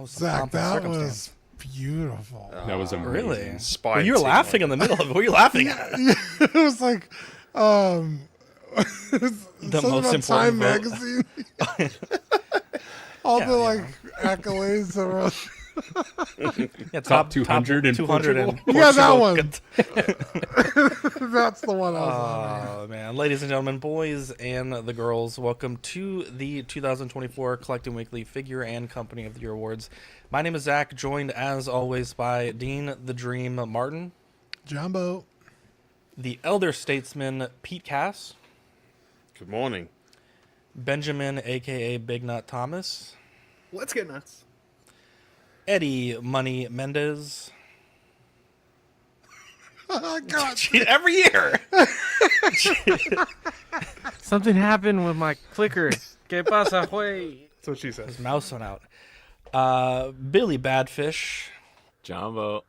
was some Zach, pomp and that circumstance. was beautiful. That was amazing. Really? Spy Well, you were team, laughing in the middle of it. What were you laughing at? It was like, it was The something most about Time important vote. magazine. All Yeah, the you like know. accolades that were. Yeah, Top 200 in 200 in Portugal? Yeah, that Portugal. one. That's the one I was laughing at. Oh, man. Ladies and gentlemen, boys and the girls, welcome to the 2024 Collecting Weekly Figure and Company of the Year Awards. My name is Zach, joined as always by Dean the Dream Martin, Jumbo. the Elder Statesman Pete Cass, Good morning. Benjamin, a.k.a. Big Nut Thomas, Let's get nuts. Eddie Money Mendez. Oh, God. Every year! Something happened with my clicker. ¿Qué pasa, güey? That's what she says. His mouse went out. Billy Badfish, Jumbo.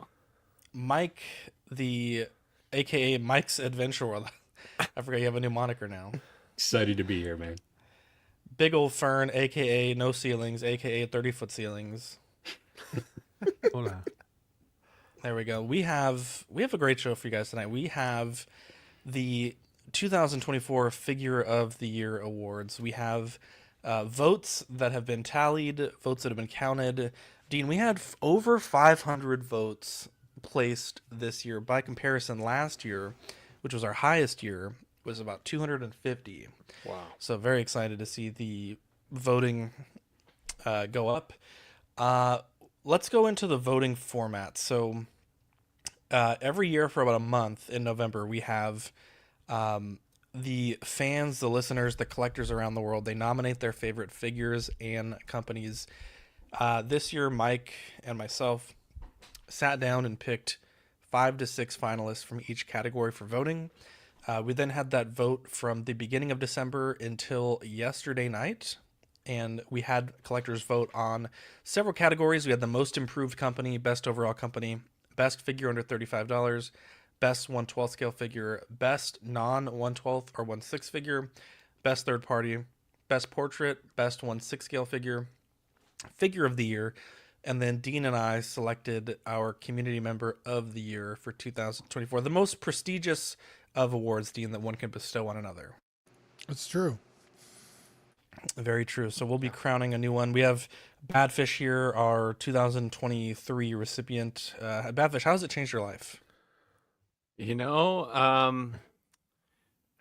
Mike, the a.k.a. Mike's Adventure World. I forgot you have a new moniker now. Excited to be here, man. Big Ol' Fern, a.k.a. No Ceilings, a.k.a. 30-foot ceilings. Hola. There we go. We have a great show for you guys tonight. We have the 2024 Figure of the Year Awards. We have votes that have been tallied, votes that have been counted. Dean, we had over 500 votes placed this year. By comparison, last year, which was our highest year, was about 250. Wow. So very excited to see the voting go up. Let's go into the voting format. So every year for about a month in November, we have the fans, the listeners, the collectors around the world. They nominate their favorite figures and companies. This year, Mike and myself sat down and picked 5 to 6 finalists from each category for voting. We then had that vote from the beginning of December until yesterday night. And we had collectors vote on several categories. We had the most improved company, best overall company, best figure under $35, best 1/12 scale figure, best non-1/12 or 1/6 figure, best third party, best portrait, best 1/6 scale figure, figure of the year, and then Dean and I selected our community member of the year for 2024, the most prestigious of awards, Dean, that one can bestow on another. It's true. Very true. So we'll be crowning a new one. We have Badfish here, our 2023 recipient. Badfish, how has it changed your life? You know,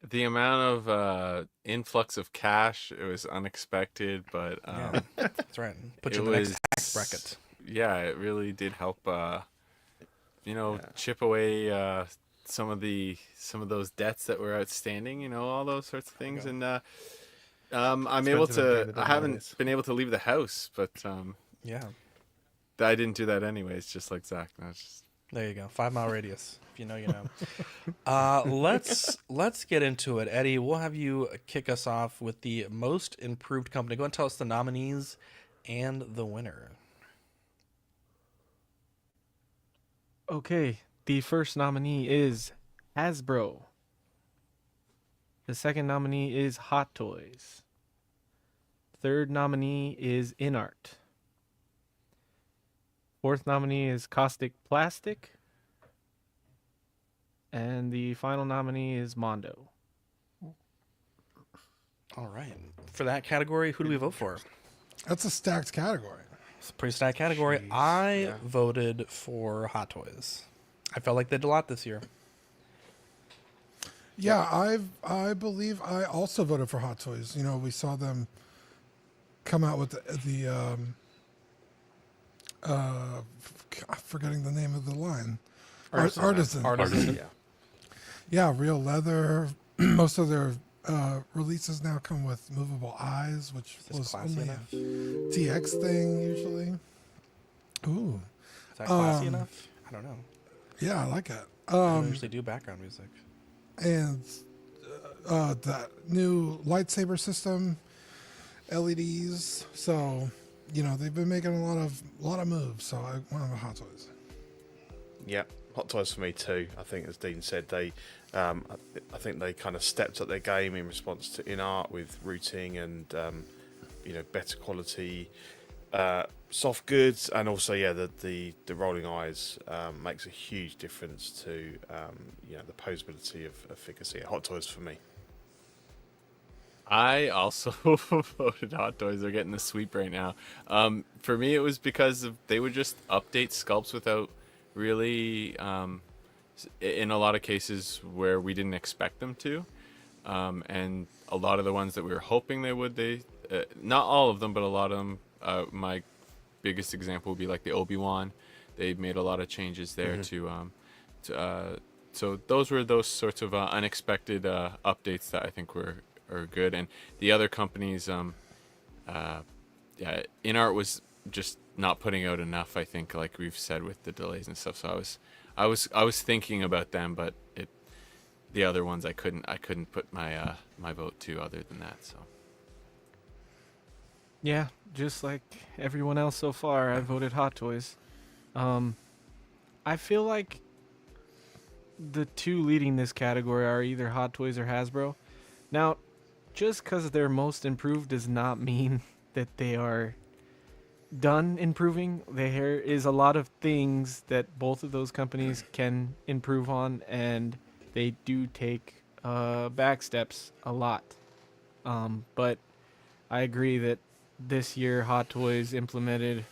the amount of influx of cash, it was unexpected, but Yeah, that's right. Put you it in the next was- tax bracket. yeah, it really did help, chip away some of those debts that were outstanding, all those sorts of things. And I'm able Expensive at the end to, of the I haven't holidays. been able to leave the house, but Yeah, I didn't do that anyways, just like Zach. No, it's just, there you go. 5-mile radius. If you know, you know. Let's get into it. Eddie, we'll have you kick us off with the most improved company. Go and tell us the nominees and the winner. Okay, the first nominee is Hasbro. The second nominee is Hot Toys. Third nominee is InArt. Fourth nominee is Caustic Plastic. And the final nominee is Mondo. All right. For that category, who do we vote for? That's a stacked category. It's a pretty stacked category. Jeez, I yeah. voted for Hot Toys. I felt like they did a lot this year. Yeah, I believe I also voted for Hot Toys. You know, we saw them come out with I'm forgetting the name of the line. Artisan. Artisan. Yeah. Yeah, real leather. Most of their releases now come with movable eyes, which Is this was classy only enough? a TX thing usually. Ooh, Is that classy Um, enough? I don't know. yeah, I like it. I don't usually do background music. And that new lightsaber system, LEDs. So, you know, they've been making a lot of moves. So I went with Hot Toys. Yeah, Hot Toys for me too. I think, as Dean said, I think they kind of stepped up their game in response to InArt with routing and better quality soft goods, and also the rolling eyes makes a huge difference to the posability of figures. So, yeah, Hot Toys for me. I also voted Hot Toys. They're getting the sweep right now. For me, it was because they would just update sculpts without really, in a lot of cases where we didn't expect them to. And a lot of the ones that we were hoping they would, not all of them, but a lot of them. My biggest example would be like the Obi-Wan. They made a lot of changes there so those were those sorts of unexpected updates that I think are good. And the other companies, InArt was just not putting out enough, I think, like we've said, with the delays and stuff. So I was thinking about them, but the other ones I couldn't put my my vote to other than that. So Yeah, just like everyone else so far, I voted Hot Toys. I feel like the two leading this category are either Hot Toys or Hasbro. Now, just because they're most improved does not mean that they are done improving. There is a lot of things that both of those companies can improve on, and they do take back steps a lot. But I agree that this year Hot Toys implemented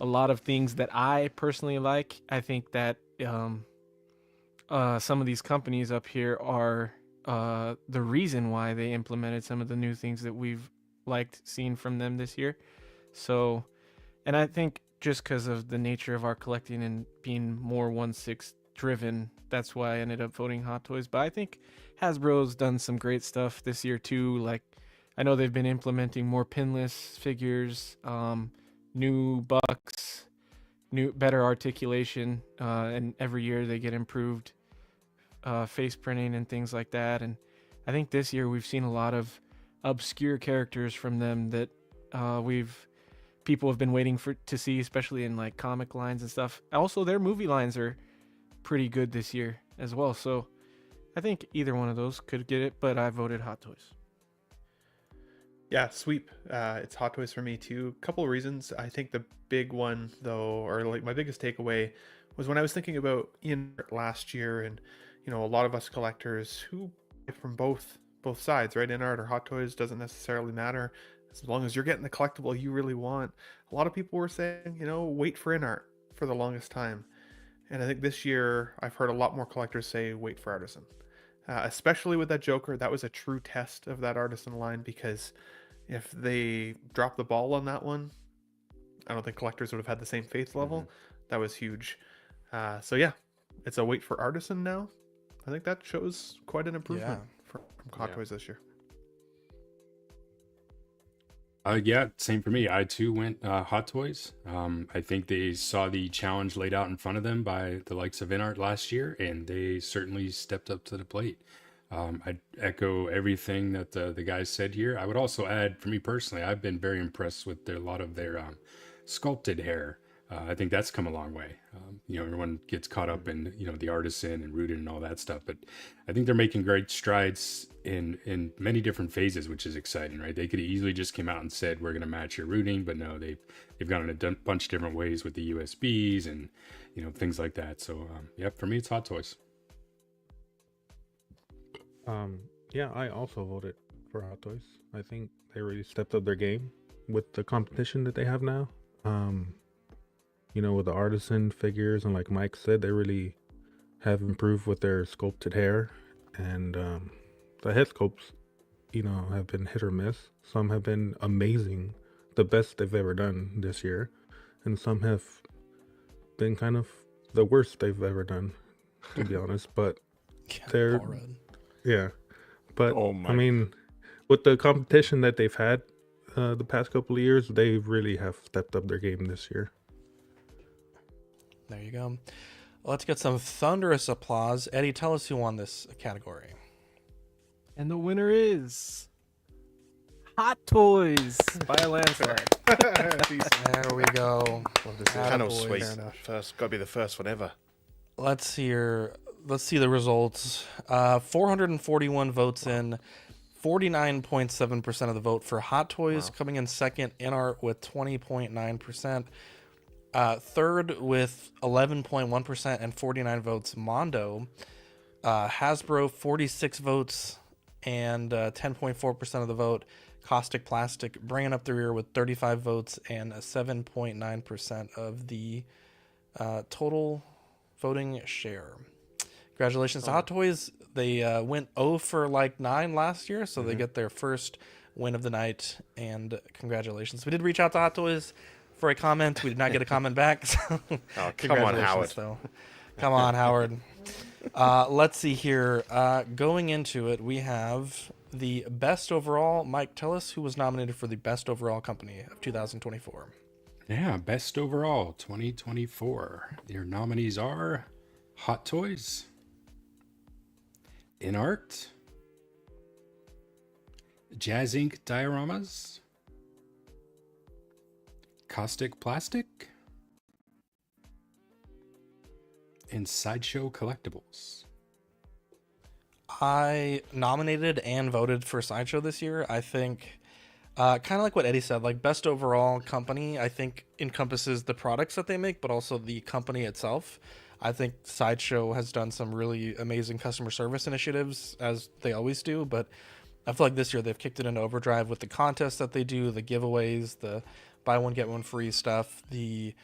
a lot of things that I personally like. I think that some of these companies up here are the reason why they implemented some of the new things that we've liked seeing from them this year. So, and I think just because of the nature of our collecting and being more 1/6 driven, that's why I ended up voting Hot Toys. But I think Hasbro's done some great stuff this year too. Like, I know they've been implementing more pinless figures, new bucks, better articulation, and every year they get improved face printing and things like that. And I think this year we've seen a lot of obscure characters from them that people have been waiting to see, especially in like comic lines and stuff. Also, their movie lines are pretty good this year as well. So I think either one of those could get it, but I voted Hot Toys. Yeah, sweep. It's Hot Toys for me too. Couple of reasons. I think the big one though, or like my biggest takeaway, was when I was thinking about InArt last year, and a lot of us collectors who from both sides, right? InArt or Hot Toys doesn't necessarily matter as long as you're getting the collectible you really want. A lot of people were saying, wait for InArt for the longest time, and I think this year I've heard a lot more collectors say wait for Artisan. Especially with that Joker, that was a true test of that Artisan line, because if they dropped the ball on that one, I don't think collectors would have had the same faith level. That was huge. So yeah, it's a wait for Artisan now. I think that shows quite an improvement from Hot Toys this year. Yeah, same for me. I too went Hot Toys. I think they saw the challenge laid out in front of them by the likes of InArt last year, and they certainly stepped up to the plate. I'd echo everything that the guys said here. I would also add, for me personally, I've been very impressed with a lot of their sculpted hair. I think that's come a long way. Everyone gets caught up in, the Artisan and Rooted and all that stuff, but I think they're making great strides in many different phases, which is exciting, right? They could have easily just came out and said, we're going to match your rooting, but no, they've gone in a bunch of different ways with the USBs and, things like that. So, for me, it's Hot Toys. Yeah, I also voted for Hot Toys. I think they really stepped up their game with the competition that they have now. With the Artisan figures, and like Mike said, they really have improved with their sculpted hair, and the head sculpts, have been hit or miss. Some have been amazing, the best they've ever done this year, and some have been kind of the worst they've ever done, to be honest. But they're but I mean, with the competition that they've had the past couple of years, they really have stepped up their game this year. There you go. Let's get some thunderous applause. Eddie, tell us who won this category. And the winner is Hot Toys by a landslide. There we go. Kind of sweet. First, got to be the first one ever. Let's see the results. 441 votes in, 49.7% of the vote for Hot Toys, coming in second. InArt with 20.9%. Third with 11.1% and 49 votes, Mondo. Hasbro, 46 votes and 10.4% of the vote. Caustic Plastic bringing up the rear with 35 votes and 7.9% of the total voting share. Congratulations to Hot Toys. They went 0 for like 9 last year, so they get their first win of the night, and congratulations. We did reach out to Hot Toys for a comment. We did not get a comment back. So Oh, come on, congratulations, Howard. though. Come on, Howard. Let's see here. Going into it, we have the best overall. Mike, tell us who was nominated for the best overall company of 2024. Yeah, best overall 2024. Your nominees are Hot Toys, InArt, Jazz Inc. Dioramas, Caustic Plastic, and Sideshow Collectibles. I nominated and voted for Sideshow this year. I think, kind of like what Eddie said, like best overall company, I think encompasses the products that they make, but also the company itself. I think Sideshow has done some really amazing customer service initiatives, as they always do, but I feel like this year they've kicked it into overdrive with the contests that they do, the giveaways, the buy one, get one free stuff, the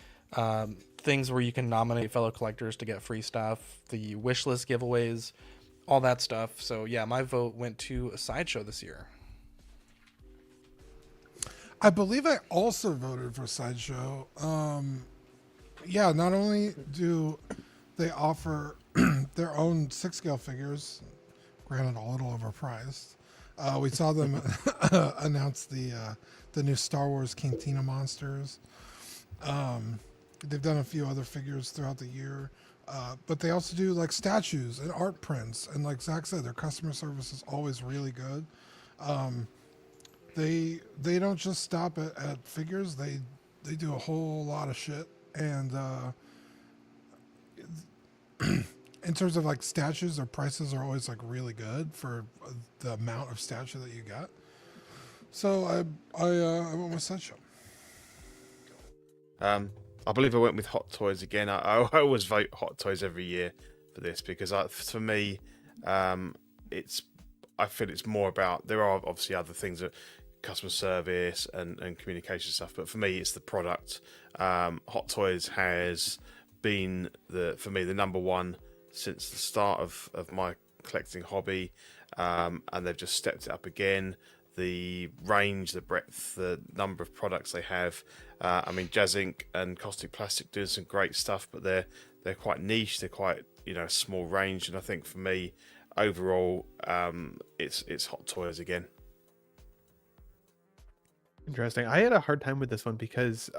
things where you can nominate fellow collectors to get free stuff, the wish list giveaways, all that stuff. So yeah, my vote went to a Sideshow this year. I believe I also voted for Sideshow. Yeah, not only do they offer their own 6-scale figures, granted a little overpriced. We saw them announce the new Star Wars Cantina monsters. They've done a few other figures throughout the year, but they also do like statues and art prints. And like Zach said, their customer service is always really good. They don't just stop at figures. They do a whole lot of shit. And in terms of like statues, their prices are always like really good for the amount of statue that you got. So I went with Sideshow. I believe I went with Hot Toys again. I always vote Hot Toys every year for this because for me, I feel it's more about, there are obviously other things that customer service and communication stuff, but for me it's the product. Hot Toys has been for me the number one since the start of my collecting hobby, and they've just stepped it up again. The range, the breadth, the number of products they have. I mean, Jazz Inc. and Caustic Plastic doing some great stuff, but they're quite niche. They're quite small range, and I think for me overall, it's Hot Toys again. Interesting. I had a hard time with this one because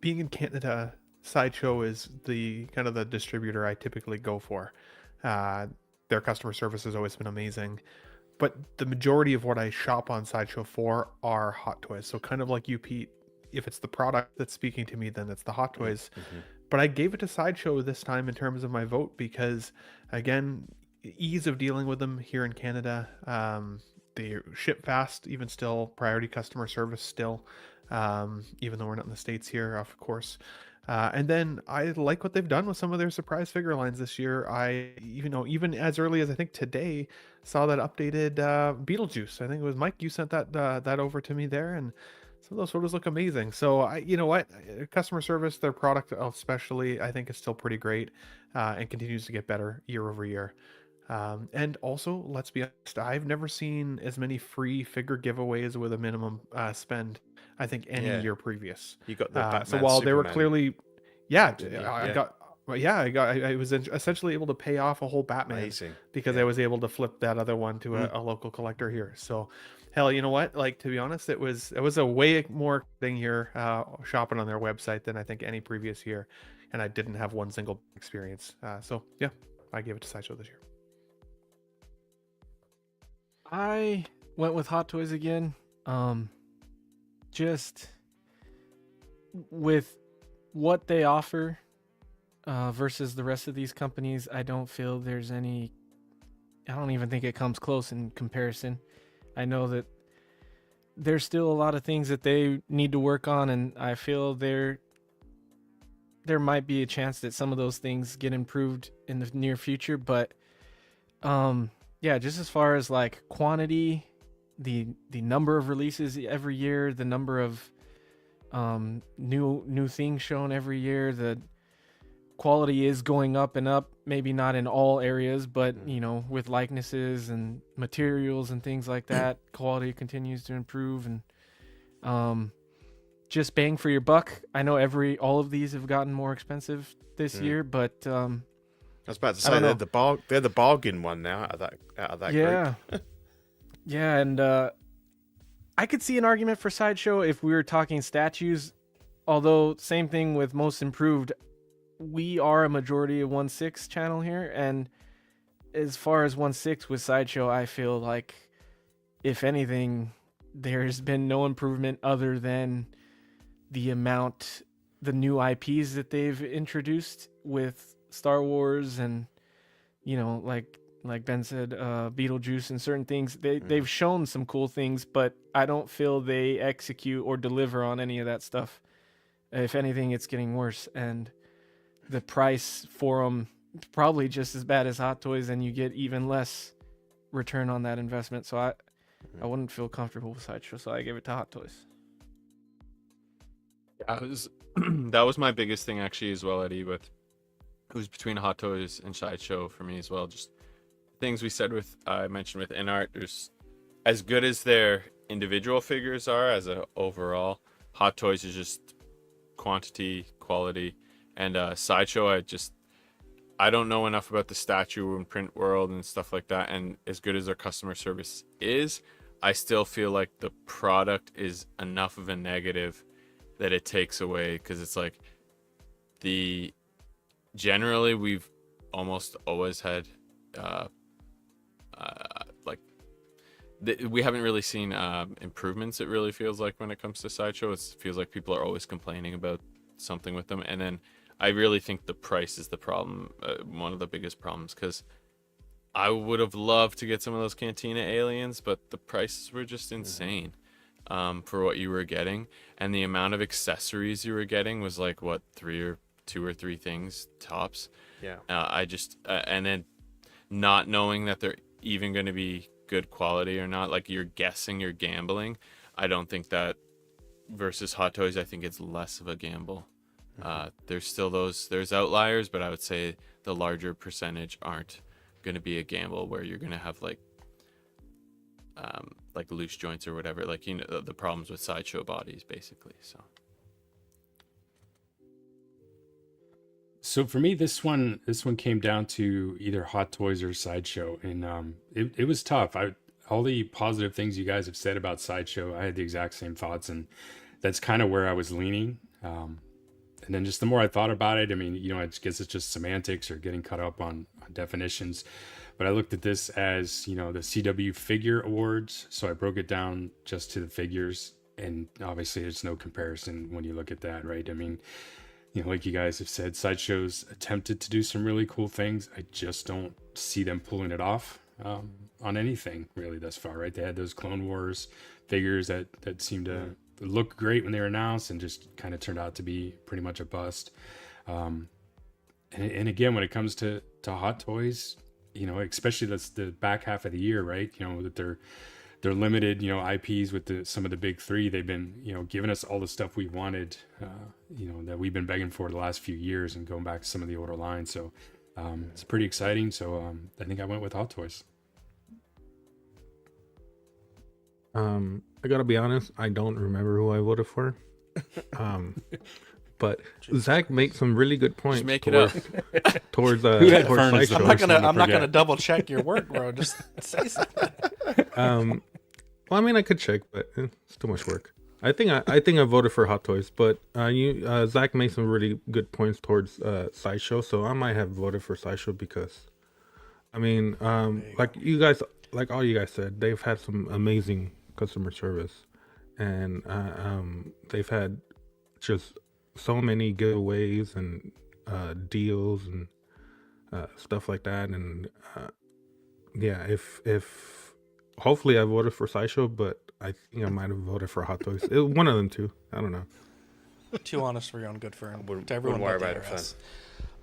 being in Canada, Sideshow is the kind of the distributor I typically go for. Their customer service has always been amazing, but the majority of what I shop on Sideshow for are Hot Toys. So kind of like you, Pete, if it's the product that's speaking to me, then it's the Hot Toys. Mm-hmm. But I gave it to Sideshow this time in terms of my vote because, again, ease of dealing with them here in Canada. They ship fast, even still, priority customer service still, even though we're not in the States here, of course. And then I like what they've done with some of their surprise figure lines this year. I, even as early as I think today, saw that updated Beetlejuice. I think it was Mike, you sent that over to me there, and some of those photos look amazing. So you know what, customer service, their product especially, I think is still pretty great, and continues to get better year over year. And also, let's be honest, I've never seen as many free figure giveaways with a minimum spend, I think, any year previous. You got the Batman, so while they were Superman, clearly, I was essentially able to pay off a whole Batman. Amazing. Because I was able to flip that other one to a local collector here. So, hell, you know what? Like, to be honest, it was a way more thing here shopping on their website than I think any previous year, and I didn't have one single experience. So yeah, I gave it to Sideshow this year. I went with Hot Toys again. Just with what they offer versus the rest of these companies, I don't feel there's any. I don't even think it comes close in comparison. I know that there's still a lot of things that they need to work on, and I feel there might be a chance that some of those things get improved in the near future. But yeah, just as far as like quantity, the number of releases every year, the number of new things shown every year, the quality is going up and up. Maybe not in all areas, but you know, with likenesses and materials and things like that, quality continues to improve. And just bang for your buck. I know all of these have gotten more expensive this year, but I was about to I say don't know. they're the bargain one now out of that yeah, group. yeah, and I could see an argument for Sideshow if we were talking statues. Although same thing with Most Improved, we are a majority of 1/6 channel here, and as far as 1/6 with Sideshow, I feel like if anything, there's been no improvement other than the new IPs that they've introduced with Star Wars and, you know, like Ben said, Beetlejuice and certain things. They've shown some cool things, but I don't feel they execute or deliver on any of that stuff. If anything, it's getting worse, and the price for them probably just as bad as Hot Toys, and you get even less return on that investment. So I wouldn't feel comfortable with Sideshow, so I gave it to Hot Toys. That was my biggest thing actually as well, Eddie. But it was between Hot Toys and Sideshow for me as well. Just things I mentioned with InArt. There's as good as their individual figures are as a overall. Hot Toys is just quantity, quality, and Sideshow. I don't know enough about the statue and print world and stuff like that. And as good as their customer service is, I still feel like the product is enough of a negative that it takes away, because it's like generally we've almost always had we haven't really seen improvements. It really feels like when it comes to Sideshow, it feels like people are always complaining about something with them. And then I really think the price is the problem, one of the biggest problems, because I would have loved to get some of those Cantina aliens, but the prices were just insane. For what you were getting, and the amount of accessories you were getting was like what, two or three things tops. Yeah. And then not knowing that they're even going to be good quality or not, like you're guessing, you're gambling. I don't think that versus Hot Toys, I think it's less of a gamble. There's still there's outliers, but I would say the larger percentage aren't going to be a gamble where you're going to have like loose joints or whatever, like, you know, the problems with Sideshow bodies basically. So for me, this one came down to either Hot Toys or Sideshow, and it was tough. All the positive things you guys have said about Sideshow, I had the exact same thoughts, and that's kind of where I was leaning. And then just the more I thought about it, I mean, you know, I guess it's just semantics or getting caught up on definitions. But I looked at this as, you know, the CW Figure Awards. So I broke it down just to the figures. And obviously there's no comparison when you look at that, right? I mean, you know, like you guys have said, Sideshow's attempted to do some really cool things. I just don't see them pulling it off on anything really thus far, right? They had those Clone Wars figures that seemed to look great when they were announced and just kind of turned out to be pretty much a bust. And again, when it comes to Hot Toys, you know, especially that's the back half of the year, right? You know, that they're limited, you know, IPs with some of the big three. They've been, you know, giving us all the stuff we wanted, you know, that we've been begging for the last few years, and going back to some of the older lines. So it's pretty exciting. So I think I went with Hot Toys. I gotta be honest, I don't remember who I voted for. But Zach made some really good points. Just make it up. Towards had furnace? Sideshow. I'm not gonna double check your work, bro. Just say something. Well, I mean, I could check, but it's too much work. I think I voted for Hot Toys, but Zach made some really good points towards Sideshow, so I might have voted for Sideshow because, I mean, like all you guys said, they've had some amazing customer service, and they've had just so many giveaways and deals and stuff like that, and yeah, if hopefully I voted for Sideshow, but I think I might have voted for Hot Toys. One of them two. I don't know. Too honest for your own good, Fern. wouldn't- To everyone wouldn't but worry the about it,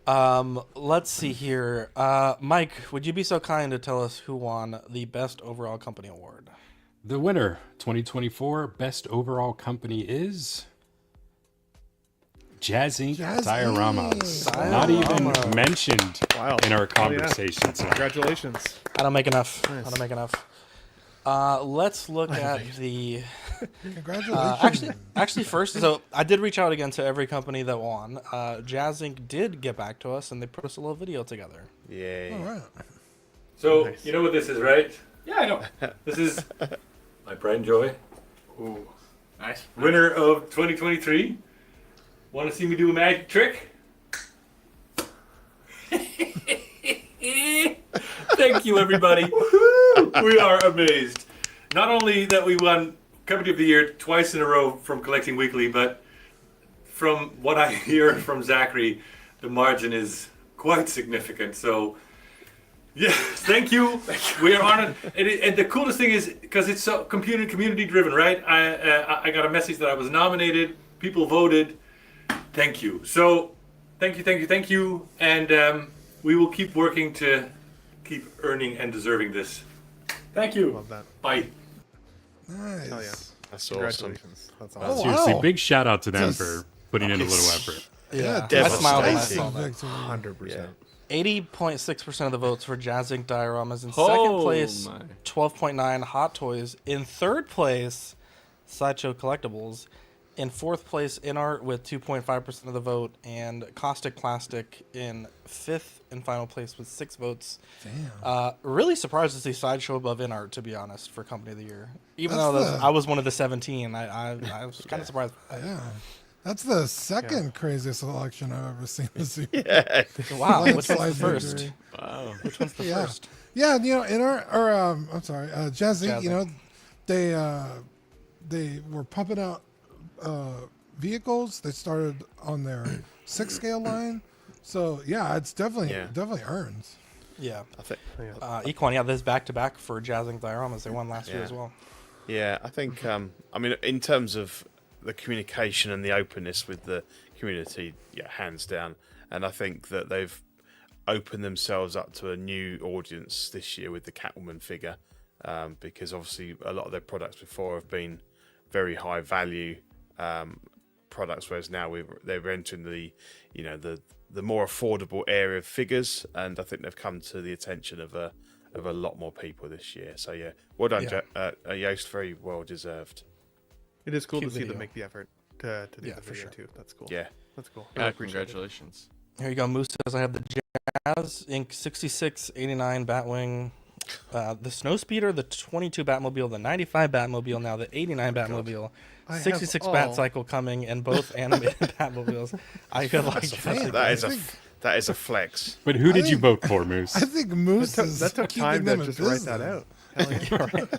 IRS. Let's see here. Mike, would you be so kind to tell us who won the Best Overall Company Award? The winner, 2024 Best Overall Company is Jazz Inc. Jazz Dioramas. Inc. Not even Diorama. mentioned Wow. in our Oh, yeah. conversation tonight. Congratulations. I don't make enough. I Nice. don't make enough. Let's look at the. Congratulations. Actually, first, so I did reach out again to every company that won. Jazz Inc. did get back to us, and they put us a little video together. Yeah. All right. So, Nice. you know what this is, right? Yeah, I know. This is my pride and joy. Ooh, nice. Winner of 2023. Want to see me do a magic trick? Thank you, everybody. We are amazed. Not only that we won Company of the Year twice in a row from Collecting Weekly, but from what I hear from Zachary, the margin is quite significant. So, yeah, thank you. We are honored. And the coolest thing is, because it's so community driven, right? I got a message that I was nominated. People voted. Thank you. So, thank you. And we will keep working to keep earning and deserving this. Thank you. Love that. Bye. Nice. Hell yeah. That's awesome. Congratulations. That's Oh, awesome. Seriously, wow. big shout out to them Just- for putting in a little effort. Yeah, I devastating. smiled when I saw Devastating that. victory. 100%. 80.6% of the votes for Jazz Inc. Dioramas. In Oh second place, my. 12.9 Hot Toys. In third place, Sideshow Collectibles. In fourth place, InArt with 2.5% of the vote. And Caustic Plastic in fifth and final place with 6 votes. Damn. Really surprised to see Sideshow above InArt, to be honest, for Company of the Year. Even That's though the- I was one of the 17, I was kind of surprised. Yeah. That's the second craziest election I've ever seen this year. Yeah. Wow, which one's the Landslide first? victory. Wow. Which one's the Yeah. first? Yeah, you know, in our or I'm sorry, Jazz Inc. Jazz You Inc. know, they were pumping out vehicles. They started on their 6 scale line, so yeah, it's definitely earned. Yeah. I think. Equine, yeah, this back to back for Jazz Inc. Dioramas. They won last year Yeah. as well. Yeah, I think. I mean, in terms of the communication and the openness with the community, yeah, hands down. And I think that they've opened themselves up to a new audience this year with the Catwoman figure, because obviously a lot of their products before have been very high value products, whereas now they're entering the more affordable area of figures, and I think they've come to the attention of a lot more people this year. So yeah, well done, Yoast. Very well deserved. It is cool Cute to see video. them make the effort to do Yeah, the for video sure. too. That's cool. Yeah. That's cool. Yeah, Really appreciate it. congratulations. Here you go. Moose says I have the Jazz Inc. 6689 Batwing, the Snowspeeder, the 22 Batmobile, the 95 Batmobile, now the 89 Batmobile, I have 66 all- Bat Cycle coming, and both animated Batmobiles. I feel like Man, That is a flex. But who did you think- vote for, Moose? I think Moose is That took keeping time them to in just write that business. out. Hell yeah.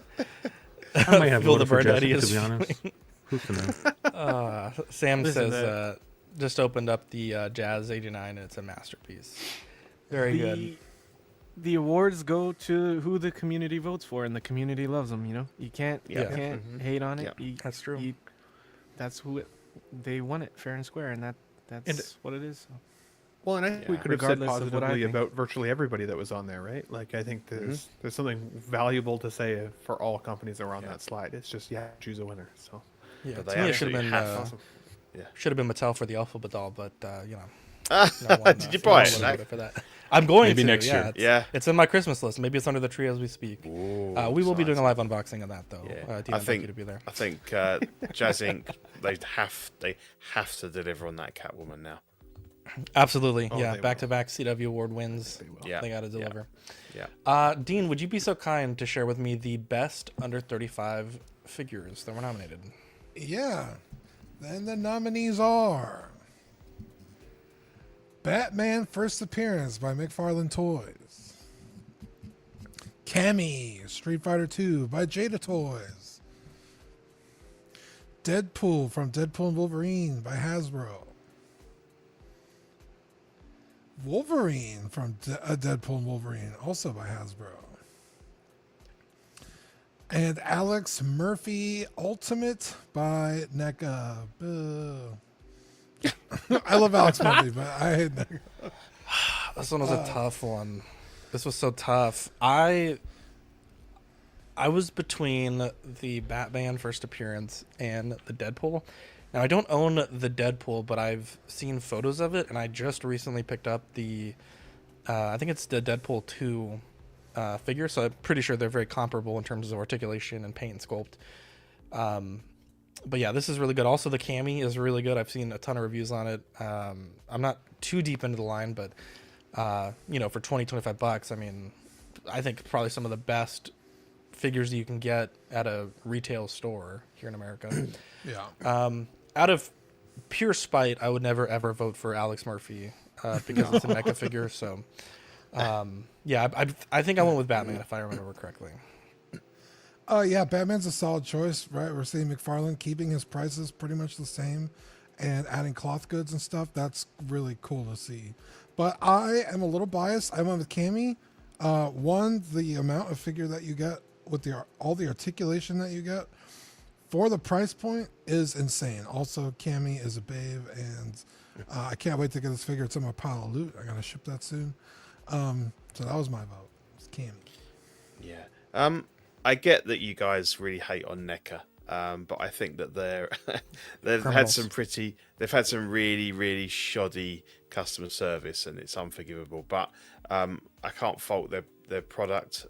I might have Feel the voted for bird Jessica, ideas. to be honest. Who's to know? Sam Listen, says just opened up the Jazz 89 and it's a masterpiece. Very good. The awards go to who the community votes for, and the community loves them. You know, you can't Yeah. hate on it. Yeah. That's true. That's who they won it fair and square, and that's what it is. So. Well, and I think we Yeah. could have said Regardless of what I positively think. about virtually everybody that was on there, right? Like, I think there's something valuable to say for all companies that were on that slide. It's just choose a winner. So Yeah, But to they me it should have absolutely been have- awesome. should have been Mattel for the Alphabet doll, but you know. no one, Did you no buy one it, would Zach? vote for that. I'm going Maybe to next yeah, year. It's, Yeah. it's in my Christmas list. Maybe it's under the tree as we speak. Ooh, We will be doing a exciting. live unboxing of that though. Yeah. Tina, I thank think you to be there. I think Jazz Inc. They have to deliver on that Catwoman now. Absolutely. Oh, Yeah. they Back to back CW award wins. Yeah, They got to yeah. deliver. Yeah. Dean, would you be so kind to share with me the best under 35 figures that were nominated? Yeah. And the nominees are Batman First Appearance by McFarlane Toys. Cammy, Street Fighter 2 by Jada Toys. Deadpool from Deadpool and Wolverine by Hasbro. Wolverine from Deadpool and Wolverine, also by Hasbro. And Alex Murphy Ultimate by NECA. Boo. I love Alex Murphy, but I hate NECA. This one was a tough one. This was so tough. I was between the Batman first appearance and the Deadpool. Now, I don't own the Deadpool, but I've seen photos of it, and I just recently picked up the, I think it's the Deadpool 2 figure, so I'm pretty sure they're very comparable in terms of articulation and paint and sculpt. But yeah, this is really good. Also, the cami is really good. I've seen a ton of reviews on it. I'm not too deep into the line, but, for 25 bucks, I mean, I think probably some of the best figures you can get at a retail store here in America. Yeah. Out of pure spite, I would never ever vote for Alex Murphy because it's a NECA figure. So, I think I went with Batman if I remember correctly. Yeah, Batman's a solid choice, right? We're seeing McFarlane keeping his prices pretty much the same and adding cloth goods and stuff. That's really cool to see. But I am a little biased. I went with Cammy. One, the amount of figure that you get with all the articulation that you get for the price point is insane. Also, Cammy is a babe, and I can't wait to get this figure. It's in my pile of loot. I gotta ship that soon. So that was my vote. It's Cammy. Yeah. I get that you guys really hate on NECA, but I think that they've had some really, really shoddy customer service, and it's unforgivable. But I can't fault their product.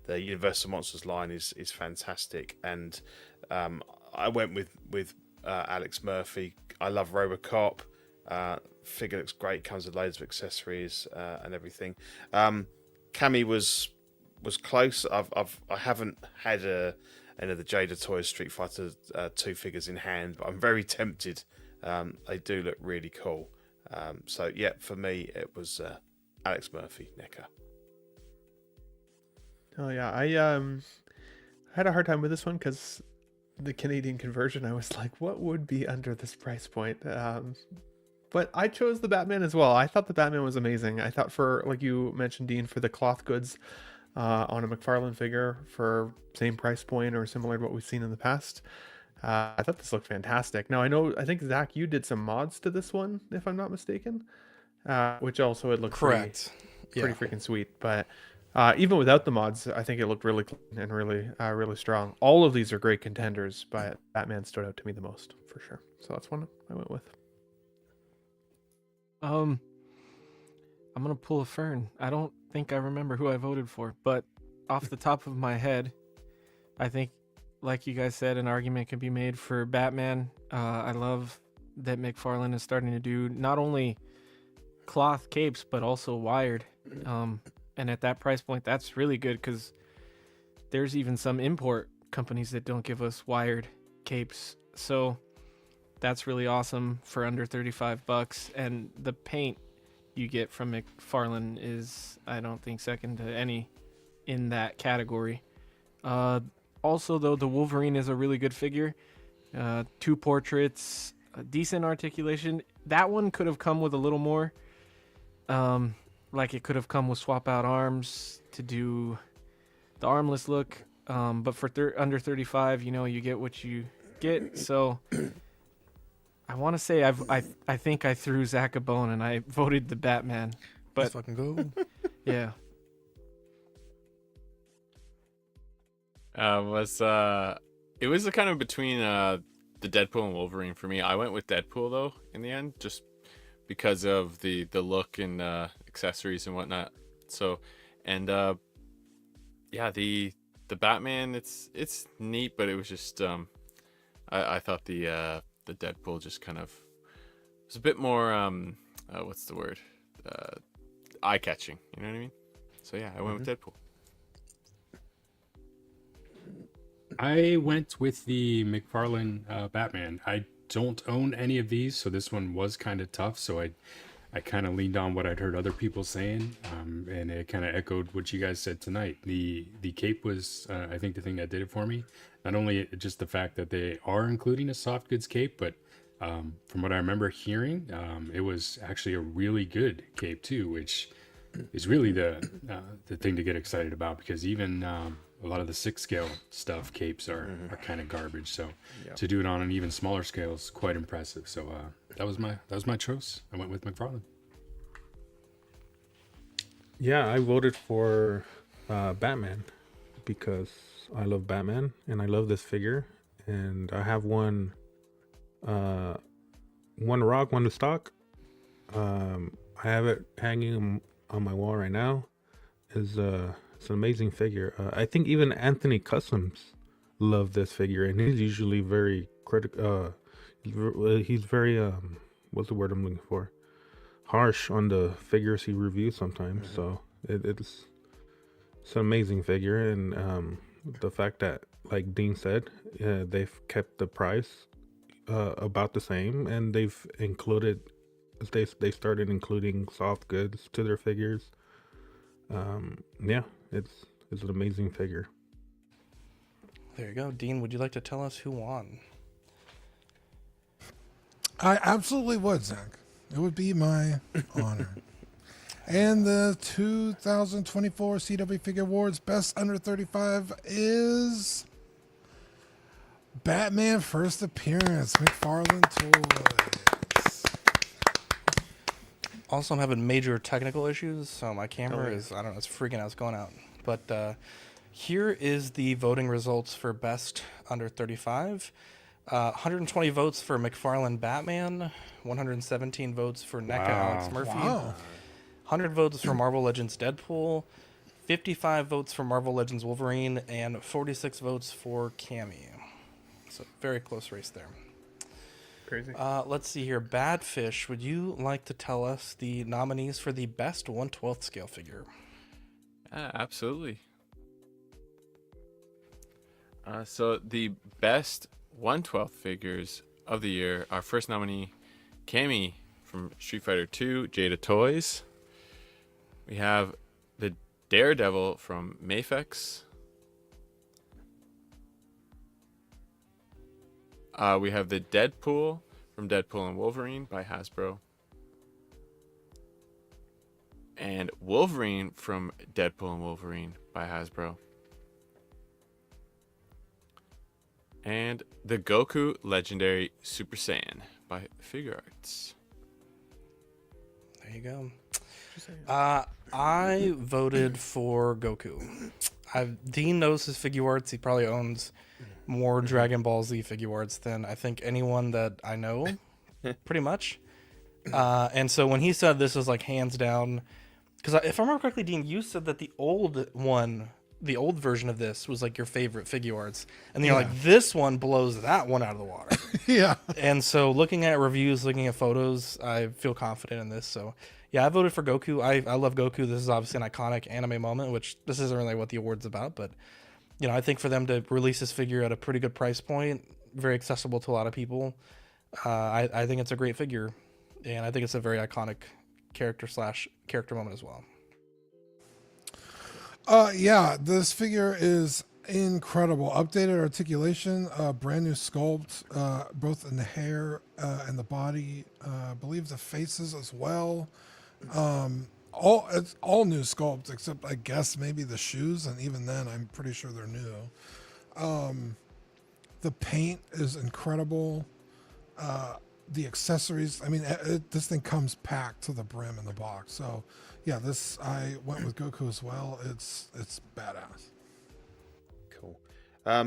The Universal Monsters line is fantastic, and I went with Alex Murphy. I love RoboCop. Figure looks great. Comes with loads of accessories and everything. Cammy was close. I haven't had any of the Jada Toys Street Fighter 2 figures in hand, but I'm very tempted. They do look really cool. So yeah, for me it was Alex Murphy NECA. Oh yeah, I had a hard time with this one because the Canadian conversion. I was like, what would be under this price point? But I chose the Batman as well. I thought the Batman was amazing. I thought, for, like you mentioned, Dean, for the cloth goods on a McFarlane figure for same price point or similar to what we've seen in the past, I thought this looked fantastic. Now I think Zach, you did some mods to this one, if I'm not mistaken, which also it looked Correct. pretty freaking sweet. But even without the mods, I think it looked really clean and really strong. All of these are great contenders, but Batman stood out to me the most for sure. So that's one I went with. I'm gonna pull a Fern. I don't think I remember who I voted for, but off the top of my head, I think, like you guys said, an argument can be made for Batman. I love that McFarlane is starting to do not only cloth capes but also wired. And at that price point, that's really good because there's even some import companies that don't give us wired capes. So that's really awesome for under 35 bucks. And the paint you get from McFarlane is, I don't think, second to any in that category. Also, though, the Wolverine is a really good figure. 2 portraits, a decent articulation. That one could have come with a little more. Like it could have come with swap out arms to do the armless look. But for under 35, you get what you get. So I want to say I think I threw Zach a bone and I voted the Batman. But Let's fucking go. yeah. It was kind of between the Deadpool and Wolverine for me. I went with Deadpool though in the end, just because of the look and accessories and whatnot. So, and yeah, the Batman, it's neat, but it was just I thought the Deadpool just kind of was a bit more what's the word, eye catching. You know what I mean? So yeah, I went with Deadpool. I went with the McFarlane Batman. I don't own any of these, so this one was kind of tough. So I kind of leaned on what I'd heard other people saying, and it kind of echoed what you guys said tonight. The cape was, I think, the thing that did it for me. Not only just the fact that they are including a soft goods cape, but from what I remember hearing, it was actually a really good cape too, which is really the thing to get excited about, because even a lot of the 6 scale stuff capes are kind of garbage. So Yeah. to do it on an even smaller scale is quite impressive. So that was my choice. I went with McFarlane. Yeah, I voted for Batman because I love Batman and I love this figure, and I have one rock, one to stock. I have it hanging on my wall right now. It's an amazing figure. I think even Anthony Customs loved this figure, and he's usually very critical. He's very what's the word I'm looking for? Harsh on the figures he reviews sometimes. So it's an amazing figure, and the fact that, like Dean said, they've kept the price about the same, and they've included they started including soft goods to their figures. Yeah, it's an amazing figure. There you go. Dean, would you like to tell us who won? I absolutely would, Zach. It would be my honor. And the 2024 CW Figure Awards Best Under 35 is Batman First Appearance, McFarlane Toys. Also, I'm having major technical issues, so my camera is, I don't know, it's freaking out, it's going out. But here is the voting results for Best Under 35. 120 votes for McFarlane Batman, 117 votes for NECA Alex Murphy, Wow. 100 votes for Marvel Legends Deadpool, 55 votes for Marvel Legends Wolverine, and 46 votes for Cammy. So very close race there. Crazy. Let's see here. Badfish, would you like to tell us the nominees for the best 1/12 scale figure? Absolutely. So the best 1/12 figures of the year, our first nominee, Cammy from Street Fighter 2, Jada Toys. We have the Daredevil from Mafex. We have the Deadpool from Deadpool and Wolverine by Hasbro. And Wolverine from Deadpool and Wolverine by Hasbro. And the Goku Legendary Super Saiyan by Figure Arts. There you go. I voted for Goku. Dean knows his figure arts. He probably owns more Dragon Ball Z figure arts than I think anyone that I know, pretty much. And so when he said this was like hands down, because if I remember correctly, Dean, you said that the old one, the old version of this was like your favorite figure arts, and then you're like, this one blows that one out of the water. Yeah. And so looking at reviews, looking at photos, I feel confident in this. So yeah, I voted for Goku. I love Goku. This is obviously an iconic anime moment, which this isn't really what the award's about, but you know, I think for them to release this figure at a pretty good price point, very accessible to a lot of people, I think it's a great figure, and I think it's a very iconic character moment as well. Yeah, this figure is incredible. Updated articulation, brand new sculpt, both in the hair and the body. I believe the faces as well. It's all new sculpt except I guess maybe the shoes, and even then I'm pretty sure they're new. The paint is incredible. The accessories, I mean, this thing comes packed to the brim in the box. So yeah, I went with Goku as well. It's badass. Cool. I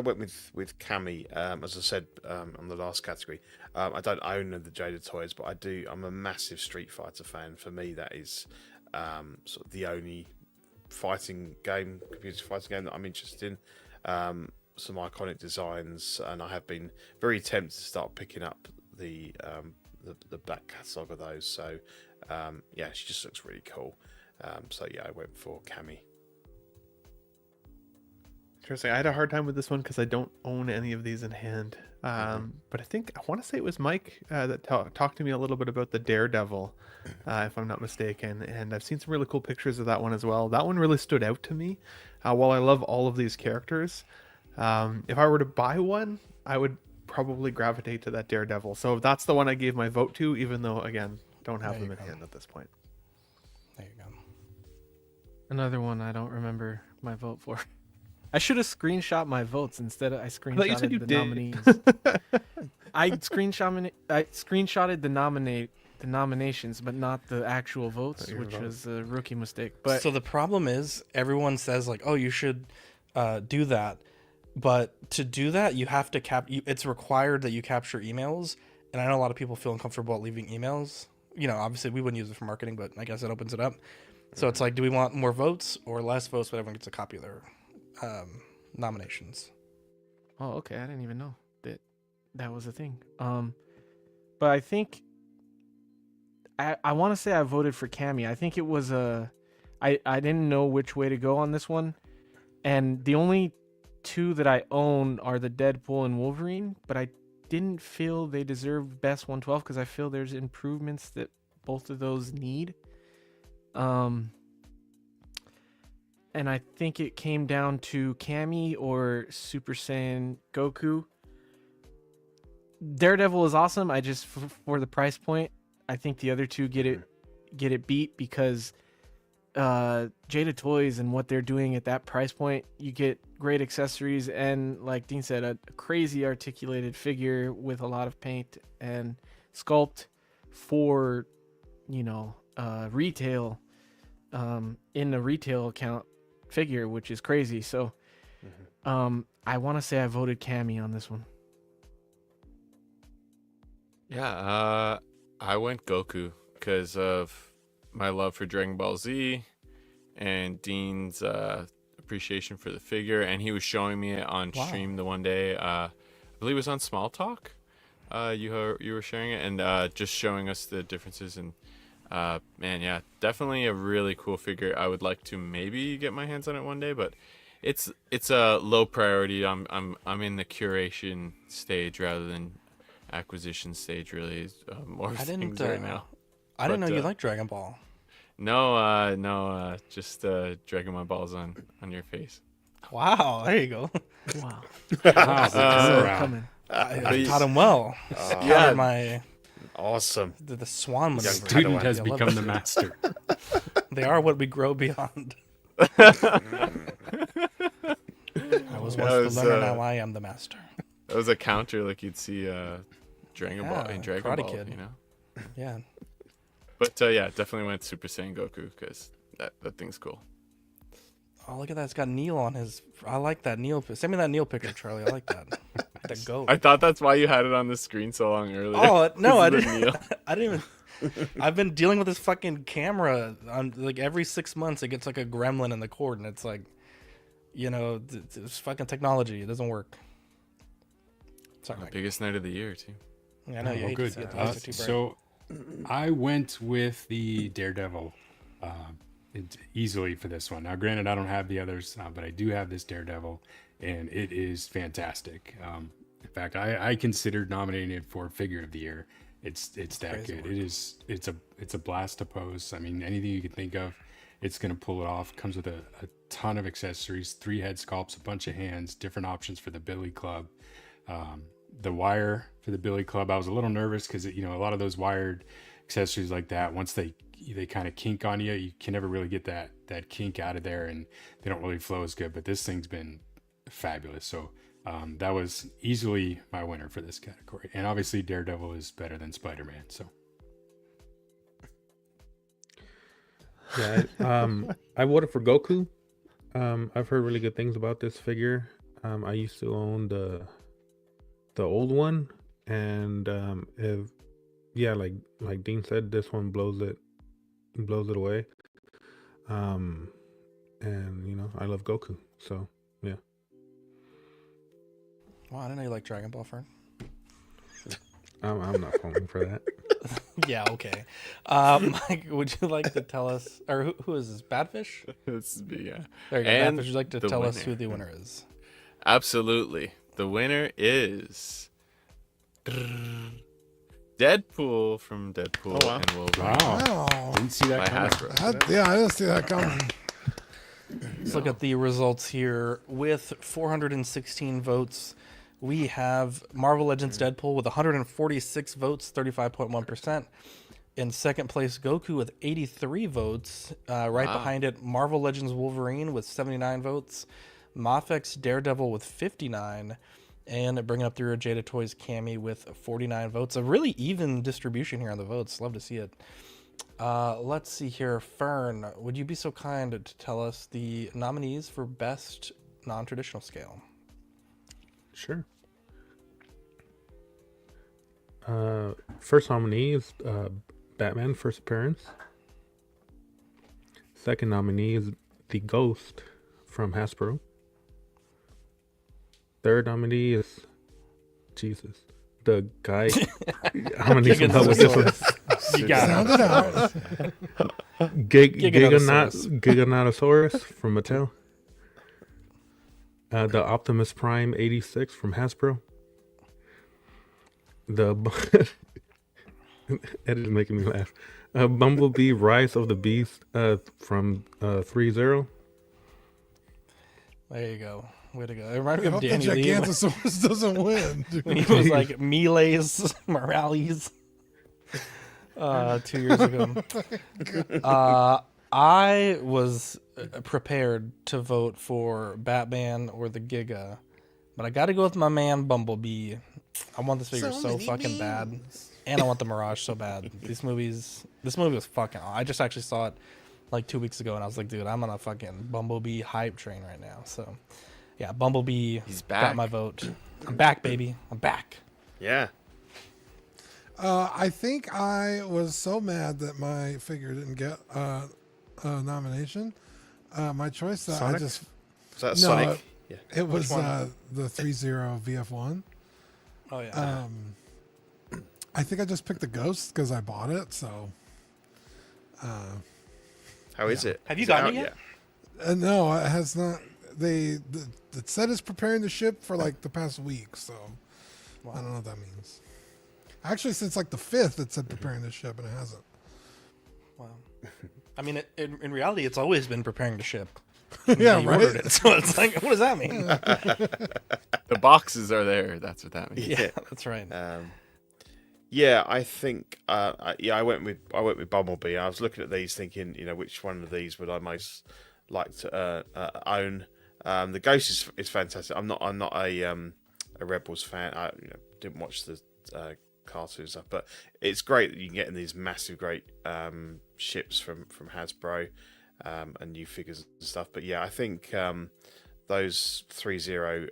went with Cammy. As I said on the last category, I don't own the Jada Toys, but I do. I'm a massive Street Fighter fan. For me, that is sort of the only computer fighting game that I'm interested in. Some iconic designs, and I have been very tempted to start picking up the back catalogue of those. So yeah, she just looks really cool. So yeah, I went for Cammy. Interesting. I had a hard time with this one because I don't own any of these in hand. But I want to say it was Mike that talked to me a little bit about the Daredevil, if I'm not mistaken. And I've seen some really cool pictures of that one as well. That one really stood out to me. While I love all of these characters, if I were to buy one, I would probably gravitate to that Daredevil. So that's the one I gave my vote to, even though, again, don't have them in hand at this point. There you go. Another one I don't remember my vote for. I should have screenshot my votes instead. I thought you said screenshotted you the did. nominees. I screenshotted the nominations, but not the actual votes, your which vote. was a rookie mistake. But So the problem is everyone says like, "Oh, you should do that," but to do that, you have to it's required that you capture emails, and I know a lot of people feel uncomfortable leaving emails. You know, obviously we wouldn't use it for marketing, but I guess it opens it up. So it's like, do we want more votes or less votes, but everyone gets a copy of their nominations? oh, okay, I didn't even know that was a thing. But I think I want to say I voted for Cammy. I think it was I didn't know which way to go on this one, and the only two that I own are the Deadpool and Wolverine, but I didn't feel they deserved best 112 because I feel there's improvements that both of those need. And I think it came down to Cammy or Super Saiyan Goku. Daredevil is awesome. I just for the price point, I think the other two get it beat because Jada Toys and what they're doing at that price point, you get great accessories and, like Dean said, a crazy articulated figure with a lot of paint and sculpt for, retail, in a retail account figure, which is crazy. So I want to say I voted Cammy on this one. Yeah, I went Goku because of my love for Dragon Ball Z and Dean's appreciation for the figure, and he was showing me it on stream the one day. I believe it was on Small Talk. You were sharing it and just showing us the differences. And man, yeah, definitely a really cool figure. I would like to maybe get my hands on it one day, but it's a low priority. I'm in the curation stage rather than acquisition stage. Really, more things right now. I didn't know you But, liked Dragon Ball. No, just dragging my balls on your face. Wow, there you go. Wow. Wow. I taught him well. Yeah. My Awesome. the swan maneuver. Student has I love become it. the master. They are what we grow beyond. I was once was, the learner, now I am the master. That was a counter like you'd see Dragon Ball in Dragon Karate Ball, Kid. you know. Yeah. But yeah, definitely went Super Saiyan Goku because that thing's cool. Oh, look at that. It's got Neil on his... I like that Neil... Send me that Neil picture, Charlie. I like that. That goat. I thought that's why you had it on the screen so long earlier. Oh, no, I 'Cause of the didn't. Neo. I didn't even... I've been dealing with this fucking camera. Like, every 6 months, it gets like a gremlin in the cord, and it's like, it's fucking technology. It doesn't work. Sorry, Mike. Biggest night of the year too. Yeah, I know, you Well, hate good. to see it. The lights are too bright. So I went with the Daredevil easily for this one. Now, granted, I don't have the others, but I do have this Daredevil, and it is fantastic. In fact, I considered nominating it for Figure of the Year. It's that good. It's a blast to pose. I mean, anything you can think of, it's gonna pull it off. Comes with a ton of accessories, 3 head sculpts, a bunch of hands, different options for the Billy Club. The wire for the Billy Club, I was a little nervous because a lot of those wired accessories like that, once they kind of kink on you, you can never really get that kink out of there, and they don't really flow as good. But this thing's been fabulous. So that was easily my winner for this category. And obviously Daredevil is better than Spider-Man. So Yeah, I voted for Goku. I've heard really good things about this figure. I used to own the old one, and like Dean said, this one blows it away. And I love Goku, so yeah. Wow, I didn't know you like Dragon Ball, Fern. I'm not falling for that. Yeah, okay. Mike, would you like to tell us, or who is this? Badfish? Yeah. There you go. And Badfish, would you like to the tell us who winner. the winner is? Absolutely. The winner is Deadpool from Deadpool Oh, wow. and Wolverine wow, Wow. didn't see that by coming. Hasbro. Yeah, I didn't see that coming. Let's look at the results here. With 416 votes, we have Marvel Legends Deadpool with 146 votes, 35.1%. In second place, Goku with 83 votes. Right Wow. behind it, Marvel Legends Wolverine with 79 votes. Mafex Daredevil with 59. And bringing up the rear, Jada Toys Cammy with 49 votes. A really even distribution here on the votes. Love to see it. Let's see here. Fern, would you be so kind to tell us the nominees for Best Non-Traditional Scale? Sure. First nominee is Batman First Appearance. Second nominee is The Ghost from Hasbro. Third nominee is Jesus. The guy. I'm gonna need some help with this one. You got Sound it. it out. Giganotosaurus from Mattel. The Optimus Prime 86 from Hasbro. Ed is making me laugh. Bumblebee Rise of the Beast from 3-0. There you go. Way to go. It reminded I me of hope the Danny Lee Gigantosaurus doesn't win. when Dude. he was like Melee's Morales 2 years ago. I was prepared to vote for Batman or the Giga, but I got to go with my man Bumblebee. I want this figure so fucking bad, and I want the Mirage so bad. This movie was fucking. I just actually saw it like 2 weeks ago, and I was like, dude, I'm on a fucking Bumblebee hype train right now. So, yeah, Bumblebee. He's Got back. my vote. I'm back, baby. I'm back. Yeah. I think I was so mad that my figure didn't get a nomination. My choice that Sonic? I just Is that No, Sonic? Yeah. it was one? the 3-0 VF1. Oh yeah. I think I just picked the Ghost because I bought it. So How is it? Have you Is gotten out it no, it has not. The set is preparing to ship for like the past week. So I don't know what that means. Actually, since like the 5th, it said preparing to ship, and it hasn't. Wow. I mean, in reality, it's always been preparing to ship. Yeah, You right. ordered it, so it's like, what does that mean? The boxes are there. That's what that means. Yeah, that's right. Yeah, I think I went with Bumblebee. I was looking at these, thinking, which one of these would I most like to own. The Ghost is fantastic. I'm not a Rebels fan. I didn't watch the cartoon stuff, but it's great that you can get in these massive, great ships from Hasbro and new figures and stuff. But yeah, I think those 3-0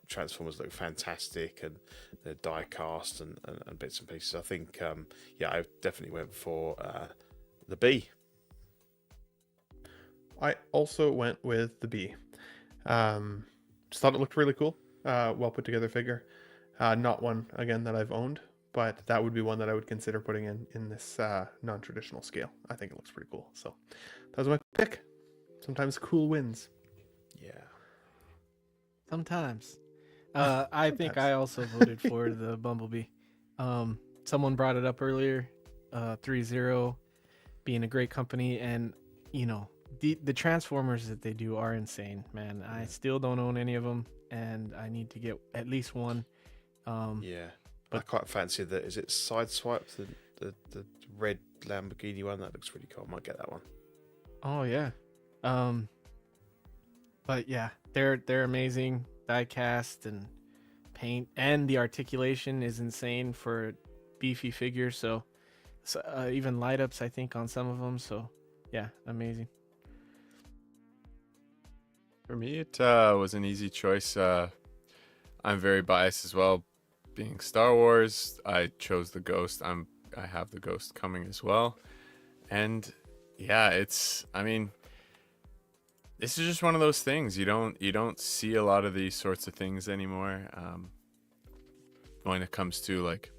Transformers look fantastic, and the die cast and bits and pieces. I think I definitely went for the B. I also went with the B. Just thought it looked really cool. Well put together figure. Not one, again, that I've owned, but that would be one that I would consider putting in this non-traditional scale. I think it looks pretty cool. So that was my pick. Sometimes cool wins. Yeah. Sometimes. I think I also voted for the Bumblebee. Someone brought it up earlier. 3-0 being a great company, and the Transformers that they do are insane, man. I still don't own any of them, and I need to get at least one. Yeah. I quite fancy that. Is it Sideswipe, the red Lamborghini one? That looks really cool. I might get that one. Oh yeah. But yeah, they're amazing. Die cast and paint, and the articulation is insane for beefy figures. So even light ups, I think, on some of them. So yeah, amazing. For me, it was an easy choice. I'm very biased as well. Being Star Wars, I chose the Ghost. I have the Ghost coming as well. And yeah, this is just one of those things. You don't see a lot of these sorts of things anymore. When it comes to like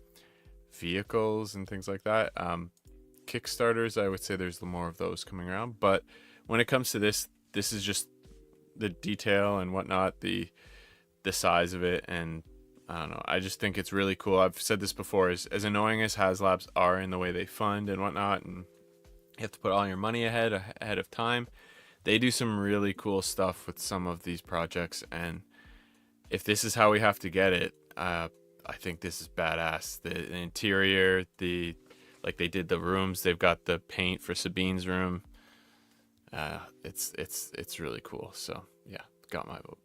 vehicles and things like that. Kickstarters, I would say there's more of those coming around. But when it comes to this is just the detail and whatnot, the size of it, and I don't know. I just think it's really cool. I've said this before, as annoying as HasLabs are in the way they fund and whatnot, and you have to put all your money ahead of time, they do some really cool stuff with some of these projects. And if this is how we have to get it, I think this is badass. The interior, the like they did the rooms. They've got the paint for Sabine's room. It's really cool. So yeah, got my vote.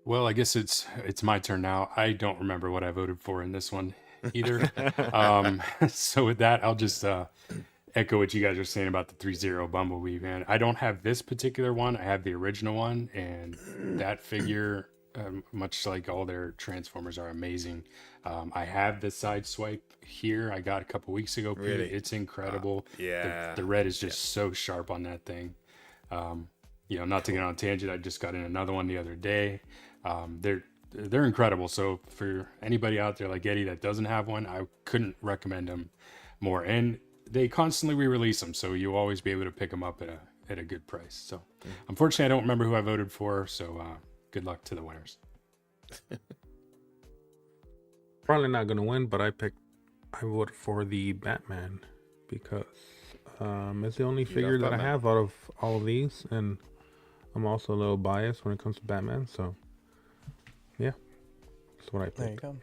Well, I guess it's my turn now. I don't remember what I voted for in this one either. So with that, I'll just echo what you guys are saying about the 3-0 Bumblebee, man. I don't have this particular one. I have the original one, and that figure, much like all their Transformers, are amazing. I have the side swipe here. I got a couple weeks ago. Pete. Really? It's incredible. Yeah. The red is just so sharp on that thing. Not to get on a tangent, I just got in another one the other day. They're incredible. So for anybody out there like Eddie that doesn't have one, I couldn't recommend them more. And they constantly re-release them, so you'll always be able to pick them up at a good price. So unfortunately, I don't remember who I voted for. So good luck to the winners. Probably not gonna win, but I voted for the Batman because it's the only figure that I Batman? have out of all of these, and I'm also a little biased when it comes to Batman. So yeah, that's what I There you picked. go. You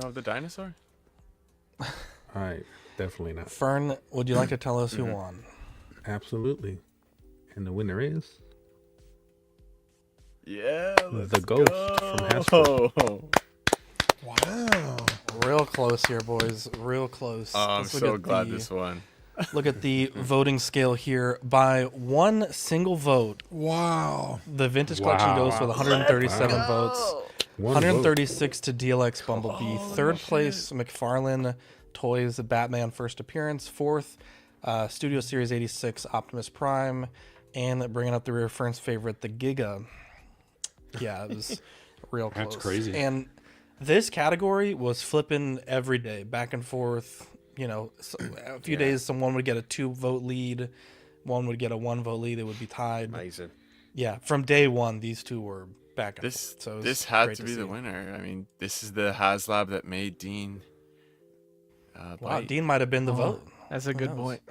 don't have the dinosaur? I definitely not. Fern, would you like to tell us who won? Absolutely, and the winner is Yeah, the Ghost from Hasbro. Wow. Real close here, boys. Real close. Oh, I'm Let's look so at glad the- this won. Look at the voting scale here. By one single vote, Wow. the Vintage Collection goes with 137 votes. One vote. 136 to DLX Bumblebee. Third place, McFarlane Toys Batman First Appearance. Fourth, Studio Series 86 Optimus Prime. And bringing up the rear, Fern's favorite, the Giga. Yeah, it was real close. That's crazy. And this category was flipping every day, back and forth. A few days, someone would get a 2-vote lead. One would get a 1-vote lead. It would be tied. Amazing. Yeah, from day one, these two were back and This forth. So it was this had great to be see. the winner. I mean, this is the HasLab that made Dean. Wow, bite. Dean might have been the vote. That's a good knows? point.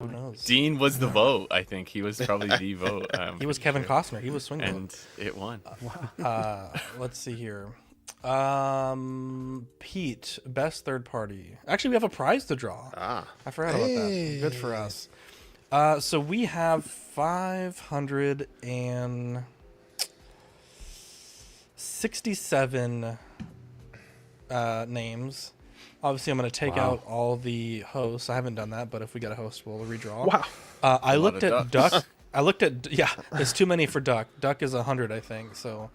Who knows? Dean was the vote. I think he was probably the vote. He was Kevin Costner. He was swing vote. and it won. Let's see here. Pete, best third party. Actually, we have a prize to draw. Ah, I forgot about that. Good for us. So we have 567 names. Obviously, I'm going to take out all the hosts. I haven't done that, but if we get a host, we'll redraw. Wow. I lot looked of at ducks. Duck. I looked at there's too many for Duck. Duck is 100, I think. So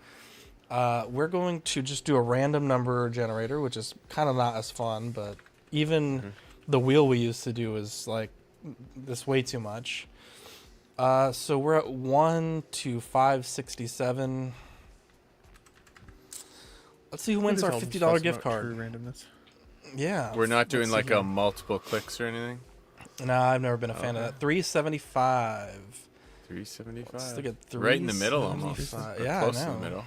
we're going to just do a random number generator, which is kind of not as fun. But even the wheel we used to do is like this way too much. So we're at 1 to 567. Let's see who wins our $50 gift card. True randomness. Yeah, We're not let's doing see like here. a multiple clicks or anything. No, I've never been a fan of that. 375. 375. Let's look at Right in the middle almost. 375. Or Yeah, close I to know. the middle.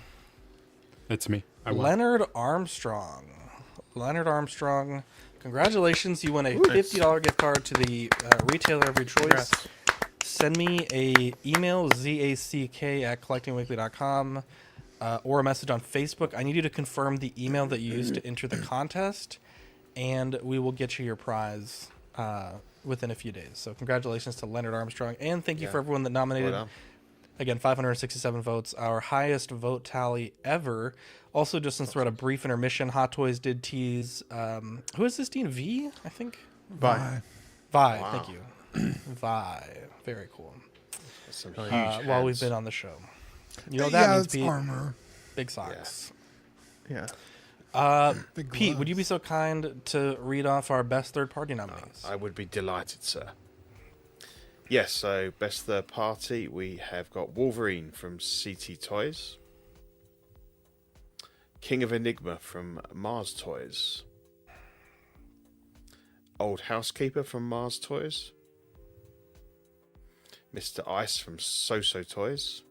That's me. I won. Leonard Armstrong. Leonard Armstrong, congratulations! You win a $50 gift card to the retailer of your choice. Congrats. Send me a email zack@collectingweekly.com or a message on Facebook. I need you to confirm the email that you used to enter the contest, and we will get you your prize within a few days. So congratulations to Leonard Armstrong, and thank you for everyone that nominated. well done. Again, 567 votes, our highest vote tally ever. Also, just since we're at a brief intermission, Hot Toys did tease. Who is this, Dean? V, I think? Bye. Vi, Wow. thank you. Vi. Very cool. Some huge While we've hands. been on the show. You know what that means, it's Pete? armor. Big socks. Yeah. Big Pete, would you be gloves. so kind to read off our best third-party nominees? I would be delighted, sir. Yes, so best third party, we have got Wolverine from CT Toys, King of Enigma from Mars Toys, Old Housekeeper from Mars Toys, Mr. Ice from So-So Toys,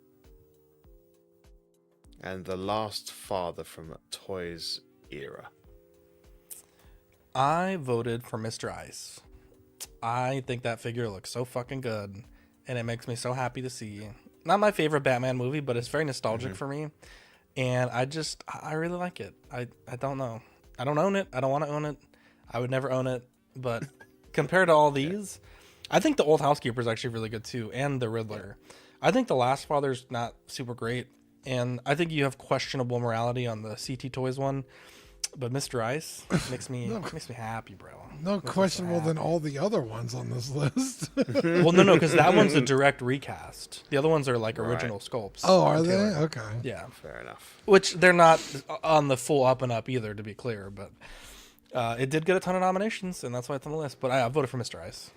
and The Last Father from Toys Era. I voted for Mr. Ice. I think that figure looks so fucking good, and it makes me so happy to see. Not my favorite Batman movie, but it's very nostalgic for me, and I really like it. I don't know. I don't own it. I don't want to own it. I would never own it. But compared to all these, I think the Old Housekeeper is actually really good too, and the Riddler. I think the Last Father's not super great, and I think you have questionable morality on the CT Toys one. But Mr. Ice makes me happy, bro. No Makes me so questionable than happy. all the other ones on this list. Well, no, because that one's a direct recast. The other ones are like original sculpts. Oh, are from they? Taylor. Okay. Yeah. Fair enough. Which they're not on the full up and up either, to be clear. But it did get a ton of nominations, and that's why it's on the list. But I voted for Mr. Ice.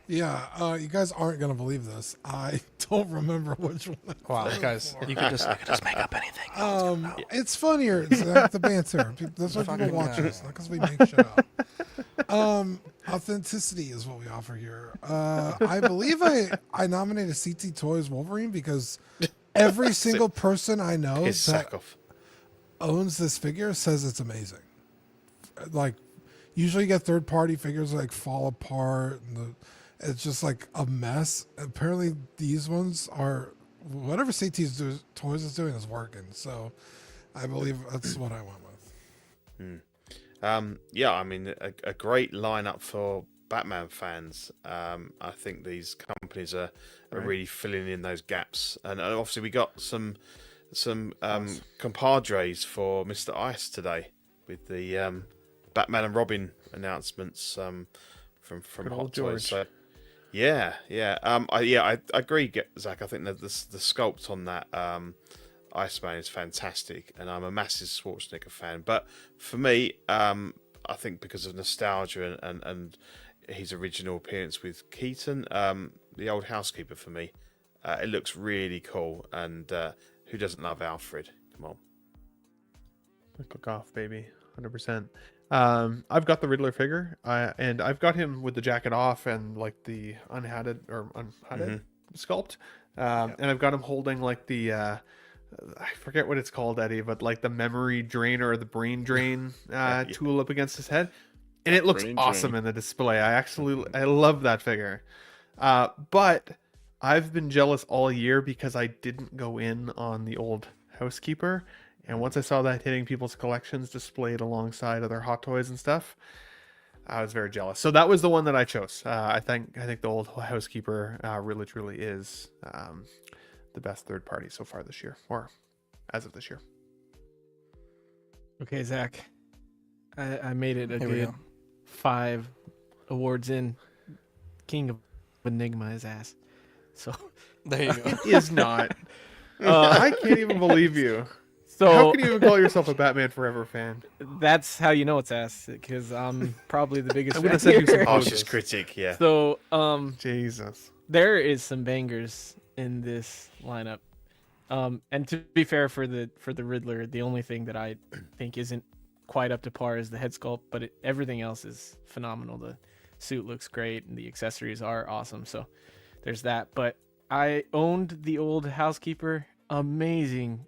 Yeah, you guys aren't gonna believe this. I don't remember which one. Wow, guys, you could just make up anything. It's funnier. It's like the banter. That's why people watch us, not because we make shit up. Authenticity is what we offer here. I believe I nominated CT Toys Wolverine because every single person I know His that sack off. owns this figure says it's amazing. Like, usually you get third party figures like fall apart and it's just like a mess. Apparently these ones are, whatever Toys is doing is working. So I believe that's what I went with. Yeah, I mean, a great lineup for Batman fans. I think these companies are really filling in those gaps, and obviously we got some compadres for Mr. Ice today with the Batman and Robin announcements from Good Hot old Toys. George. So, I agree, Zach. I think that the sculpt on that Iceman is fantastic, and I'm a massive Schwarzenegger fan. But for me, I think because of nostalgia and his original appearance with Keaton, the Old Housekeeper for me, it looks really cool. And who doesn't love Alfred? Come on. Cook off, baby, 100%. I've got the Riddler figure, and I've got him with the jacket off and like the unhatted sculpt, and I've got him holding like the I forget what it's called, Eddie, but like the memory drain or the brain drain tool up against his head, and it looks Brain awesome drain. in the display. I love that figure, but I've been jealous all year because I didn't go in on the Old Housekeeper. And once I saw that hitting people's collections displayed alongside other Hot Toys and stuff, I was very jealous. So that was the one that I chose. I think the Old Housekeeper really truly is the best third party so far this year, or as of this year. Okay, Zach. I made it a Here we good go. 5 awards in. King of Enigma his ass. So There you go. He is not. I can't even believe you. so How can you even call yourself a Batman Forever fan? that's how you know it's ass, because I'm probably the biggest I'm fan gonna send you some here. photos. Harshest critic, yeah. So Jesus. there is some bangers in this lineup. And to be fair, for the Riddler, the only thing that I think isn't quite up to par is the head sculpt, but everything else is phenomenal. The suit looks great, and the accessories are awesome. So there's that. But I owned the Old Housekeeper. Amazing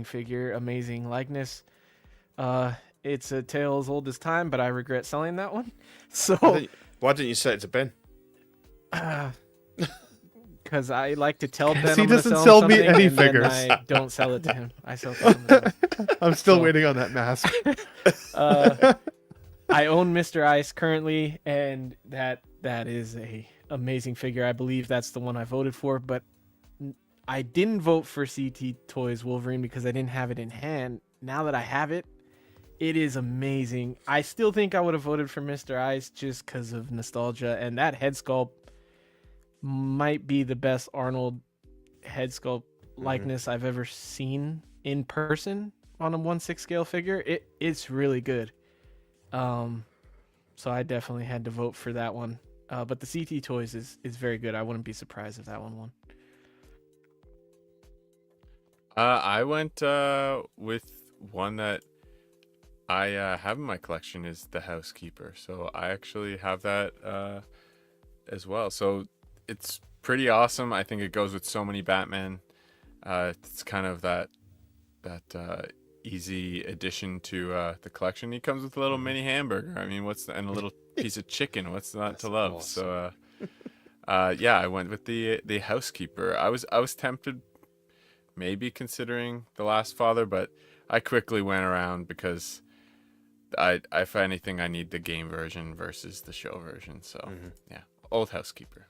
figure, amazing likeness. It's a tale as old as time, but I regret selling that one. So Why didn't you say it to Ben? because I like to tell Ben He I'm gonna doesn't sell, sell him me something, any and then figures. I don't sell it to him. I sell it to someone else. I'm still So- waiting on that mask. I own Mr. Ice currently, and that is a amazing figure. I believe that's the one I voted for, but I didn't vote for CT Toys Wolverine because I didn't have it in hand. Now that I have it, it is amazing. I still think I would have voted for Mr. Ice just because of nostalgia, and that head sculpt might be the best Arnold head sculpt likeness I've ever seen in person on a 1/6 scale figure. It's really good. So I definitely had to vote for that one. But the CT Toys is very good. I wouldn't be surprised if that one won. I went with one that I have in my collection is the Housekeeper. So I actually have that as well. So it's pretty awesome. I think it goes with so many Batman. It's kind of that easy addition to the collection. He comes with a little mini hamburger. I mean, and a little piece of chicken. What's not to love? awesome. So yeah, I went with the Housekeeper. I was tempted, maybe considering The Last Father, but I quickly went around because if anything, I need the game version versus the show version. So yeah, Old Housekeeper.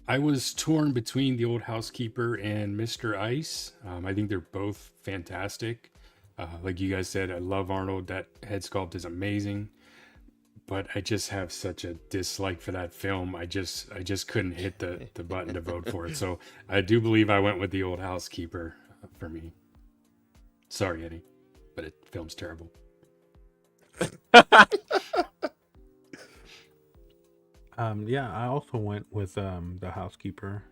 I was torn between the Old Housekeeper and Mr. Ice. I think they're both fantastic. Like you guys said, I love Arnold. That head sculpt is amazing. But I just have such a dislike for that film. I just couldn't hit the button to vote for it. So I do believe I went with the Old Housekeeper for me. Sorry, Eddie, but it film's terrible. Yeah, I also went with the Housekeeper.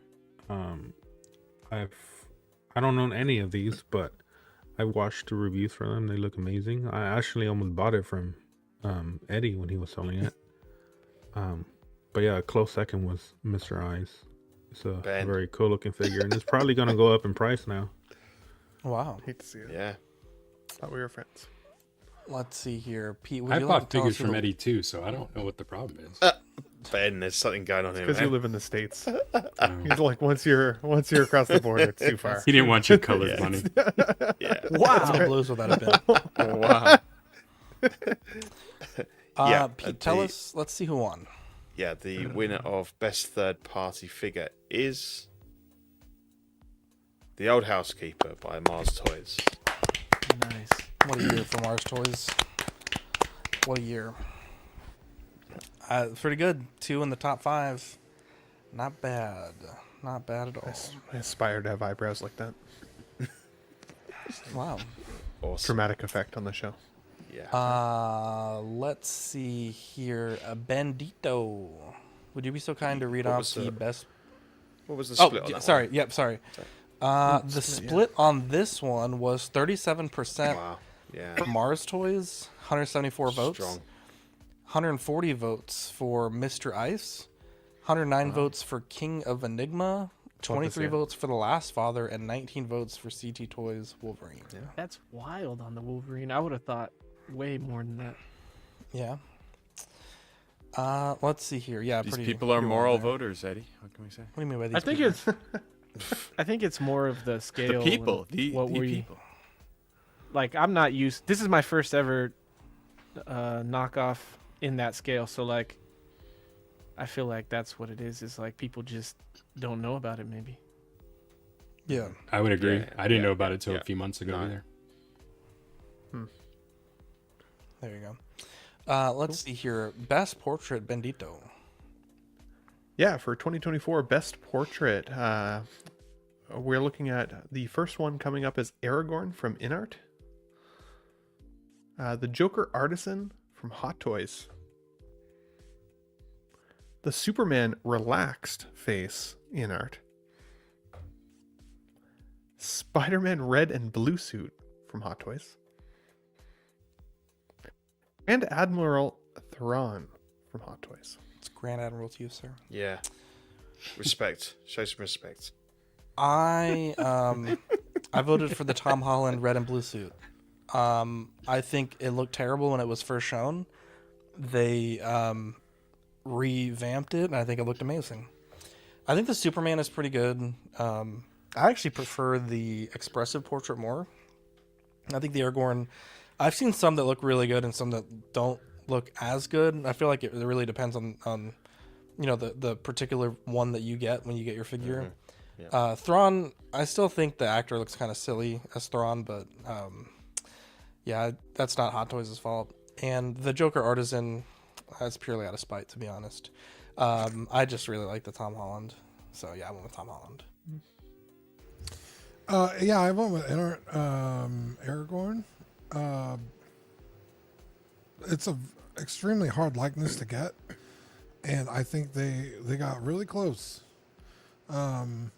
I don't know any of these, but I watched the reviews for them. They look amazing. I actually almost bought it from Eddie when he was selling it. But yeah, a close second was Mr. Eyes. It's a Ben. very cool looking figure, and it's probably gonna go up in price now. Wow. Hate to see it. Yeah. Thought we were friends. Let's see here, Pete. Would I you like bought to tell figures us who from the- Eddie too, so I don't know what the problem is. Ben, there's something going on here. Because you man. live in the States. Um, He's like, once you're across the border, it's too far. he didn't want your colored money. Yeah. Wow. The Blues would that have been? Oh, wow. Yeah, Pete, tell the- us. Let's see who won. Yeah, the winner of best third party figure is The Old Housekeeper by Mars Toys. Nice. What a year for Mars Toys. What a year. Pretty good. 2 in the top 5. Not bad. Not bad at all. I aspire to have eyebrows like that. Wow. Awesome. Dramatic effect on the show. Yeah. Let's see here. Bandito. Would you be so kind to read What off was the the- best? What was the Oh, split on that sorry. one? Yep, sorry. The split on this one was 37% Wow. Yeah. for Mars Toys, 174 votes. Strong. 140 votes for Mr. Ice, 109 votes for King of Enigma, 23 it. votes for The Last Father, and 19 votes for CT Toys Wolverine. That's wild on the Wolverine. I would have thought way more than that. Yeah. Let's see here. Yeah, These pretty. people are pretty well moral there. voters, Eddie. What can we say? What do you mean by these? I think people? I think it's more of the scale. The people. and The what we people. like. I'm not used. This is my first ever knockoff in that scale. So like, I feel like that's what it is. Is like people just don't know about it. Maybe. Yeah. I would agree. Yeah, I didn't yeah, know about it till yeah. a few months ago No. either. There you go. Let's see here. Best portrait, Bandito. Yeah, for 2024 Best Portrait, we're looking at the first one coming up as Aragorn from InArt. The Joker Artisan from Hot Toys. The Superman Relaxed Face InArt. Spider-Man Red and Blue Suit from Hot Toys. And Admiral Thrawn from Hot Toys. It's Grand Admiral to you, sir. Yeah. Respect. Show some respect. I voted for the Tom Holland red and blue suit. I think it looked terrible when it was first shown. They revamped it, and I think it looked amazing. I think the Superman is pretty good. I actually prefer the expressive portrait more. I think the Aragorn, I've seen some that look really good and some that don't look as good. I feel like it really depends on the particular one that you get when you get your figure. Yeah. Thrawn, I still think the actor looks kind of silly as Thrawn, but yeah, that's not Hot Toys' fault. And the Joker Artisan, that's purely out of spite, to be honest. I just really like the Tom Holland, so yeah, I went with Tom Holland. Yeah, I went with Aragorn. It's a extremely hard likeness to get, and I think they got really close. And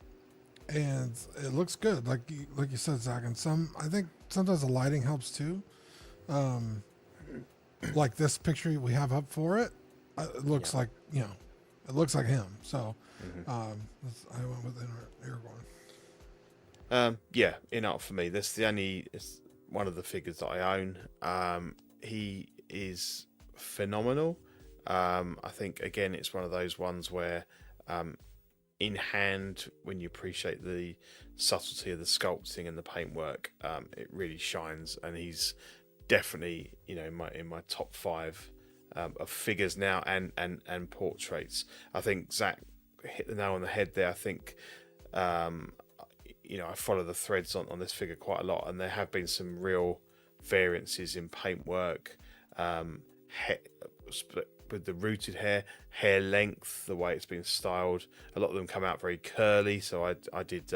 it looks good, like you said, Zach. And I think sometimes the lighting helps too. Like this picture we have up for it, it looks like it looks like him. So I went with Aragorn. Yeah, InArt for me. It's one of the figures that I own. He is phenomenal. I think again it's one of those ones where in hand, when you appreciate the subtlety of the sculpting and the paintwork, it really shines. And he's definitely, in my top 5 of figures now and portraits. I think Zach hit the nail on the head there. I think I follow the threads on this figure quite a lot, and there have been some real variances in paintwork, with the rooted hair length, the way it's been styled. A lot of them come out very curly, so I did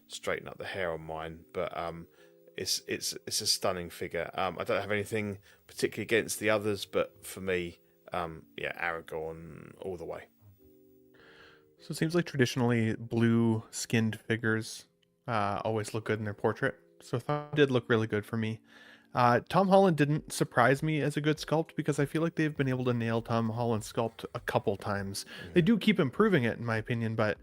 straighten up the hair on mine. But it's a stunning figure. I don't have anything particularly against the others, but for me, Aragorn all the way. So it seems like traditionally blue-skinned figures always look good in their portrait. So Thom did look really good for me. Tom Holland didn't surprise me as a good sculpt because I feel like they've been able to nail Tom Holland's sculpt a couple times. They do keep improving it, in my opinion, but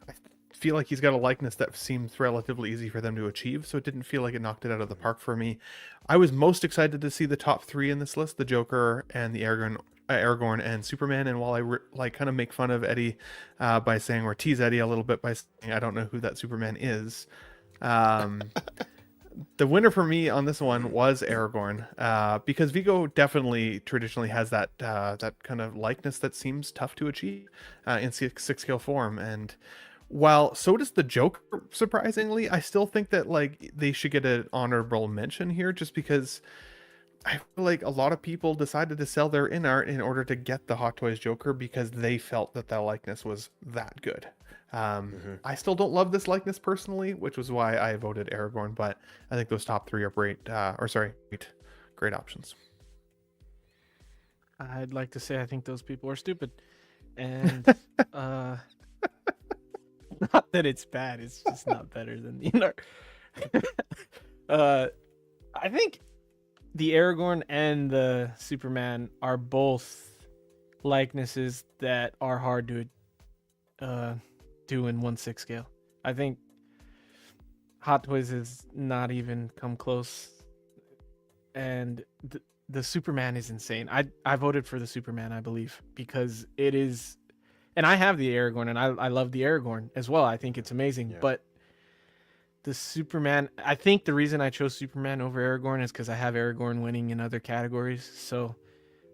I feel like he's got a likeness that seems relatively easy for them to achieve, so it didn't feel like it knocked it out of the park for me. I was most excited to see the top 3 in this list, the Joker and the Aragorn and Superman. And while I kind of make fun of Eddie by saying, or tease Eddie a little bit by saying I don't know who that Superman is, the winner for me on this one was Aragorn, because Vigo definitely traditionally has that kind of likeness that seems tough to achieve in six scale form. And while so does the Joker, surprisingly, I still think that they should get an honorable mention here, just because I feel like a lot of people decided to sell their in art in order to get the Hot Toys Joker because they felt that likeness was that good. I still don't love this likeness personally, which was why I voted Aragorn, but I think those top 3 are great options. I'd like to say I think those people are stupid, and not that it's bad, it's just not better than the I think the Aragorn and the Superman are both likenesses that are hard to do in 1/6 scale. I think Hot Toys has not even come close, and the Superman is insane. I voted for the Superman, I believe, because it is, and I have the Aragorn, and I love the Aragorn as well. I think it's amazing, but the Superman, I think the reason I chose Superman over Aragorn is because I have Aragorn winning in other categories. So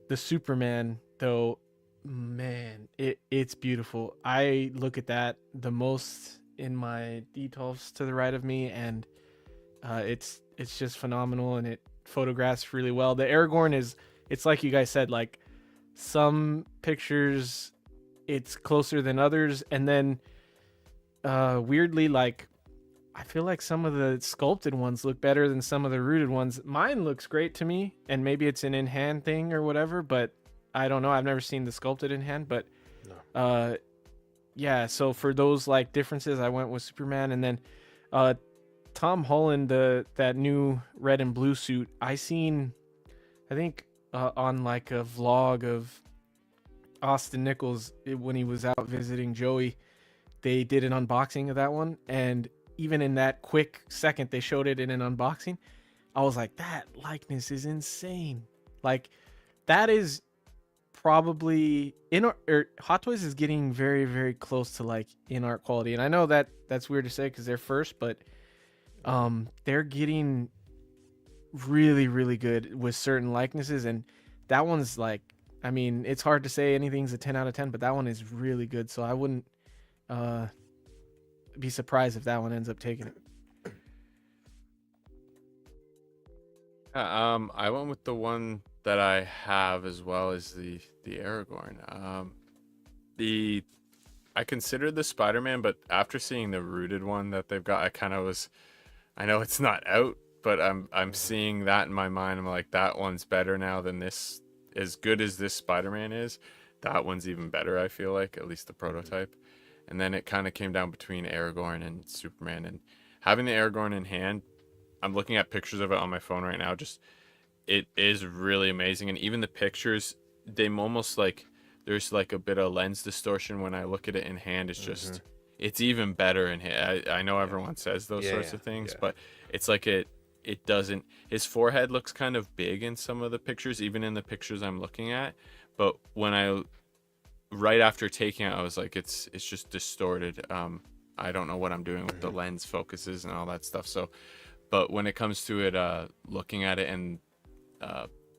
the Superman, though, man, it's beautiful. I look at that the most in my details to the right of me, and it's just phenomenal, and it photographs really well. The Aragorn it's like you guys said, like some pictures it's closer than others, and then weirdly, like I feel like some of the sculpted ones look better than some of the rooted ones. Mine looks great to me, and maybe it's an in-hand thing or whatever, but I don't know. I've never seen the sculpted in hand, but yeah, so for those like differences, I went with Superman. And then Tom Holland, that new red and blue suit, I think on like a vlog of Austin Nichols when he was out visiting Joey, they did an unboxing of that one, and even in that quick second they showed it in an unboxing, I was like, that likeness is insane. Like that is probably Hot Toys is getting very, very close to like in art quality, and I know that that's weird to say because they're first, but they're getting really, really good with certain likenesses, and that one's like, I mean, it's hard to say anything's a 10 out of 10, but that one is really good, so I wouldn't be surprised if that one ends up taking it. I went with the one that I have as well as the Aragorn. I considered the Spider-Man, but after seeing the rooted one that they've got, I know it's not out, but I'm seeing that in my mind. I'm like, that one's better now than this. As good as this Spider-Man is, that one's even better, I feel like, at least the prototype. And then it kind of came down between Aragorn and Superman, and having the Aragorn in hand, I'm looking at pictures of it on my phone right now. Just, it is really amazing. And even the pictures, they almost like, there's like a bit of lens distortion when I look at it in hand. It's just, it's even better in hand. I know everyone says those sorts of things, but it's like it doesn't, his forehead looks kind of big in some of the pictures, even in the pictures I'm looking at. But when right after taking it, I was like, it's just distorted. I don't know what I'm doing with the lens focuses and all that stuff. So, but when it comes to it, looking at it and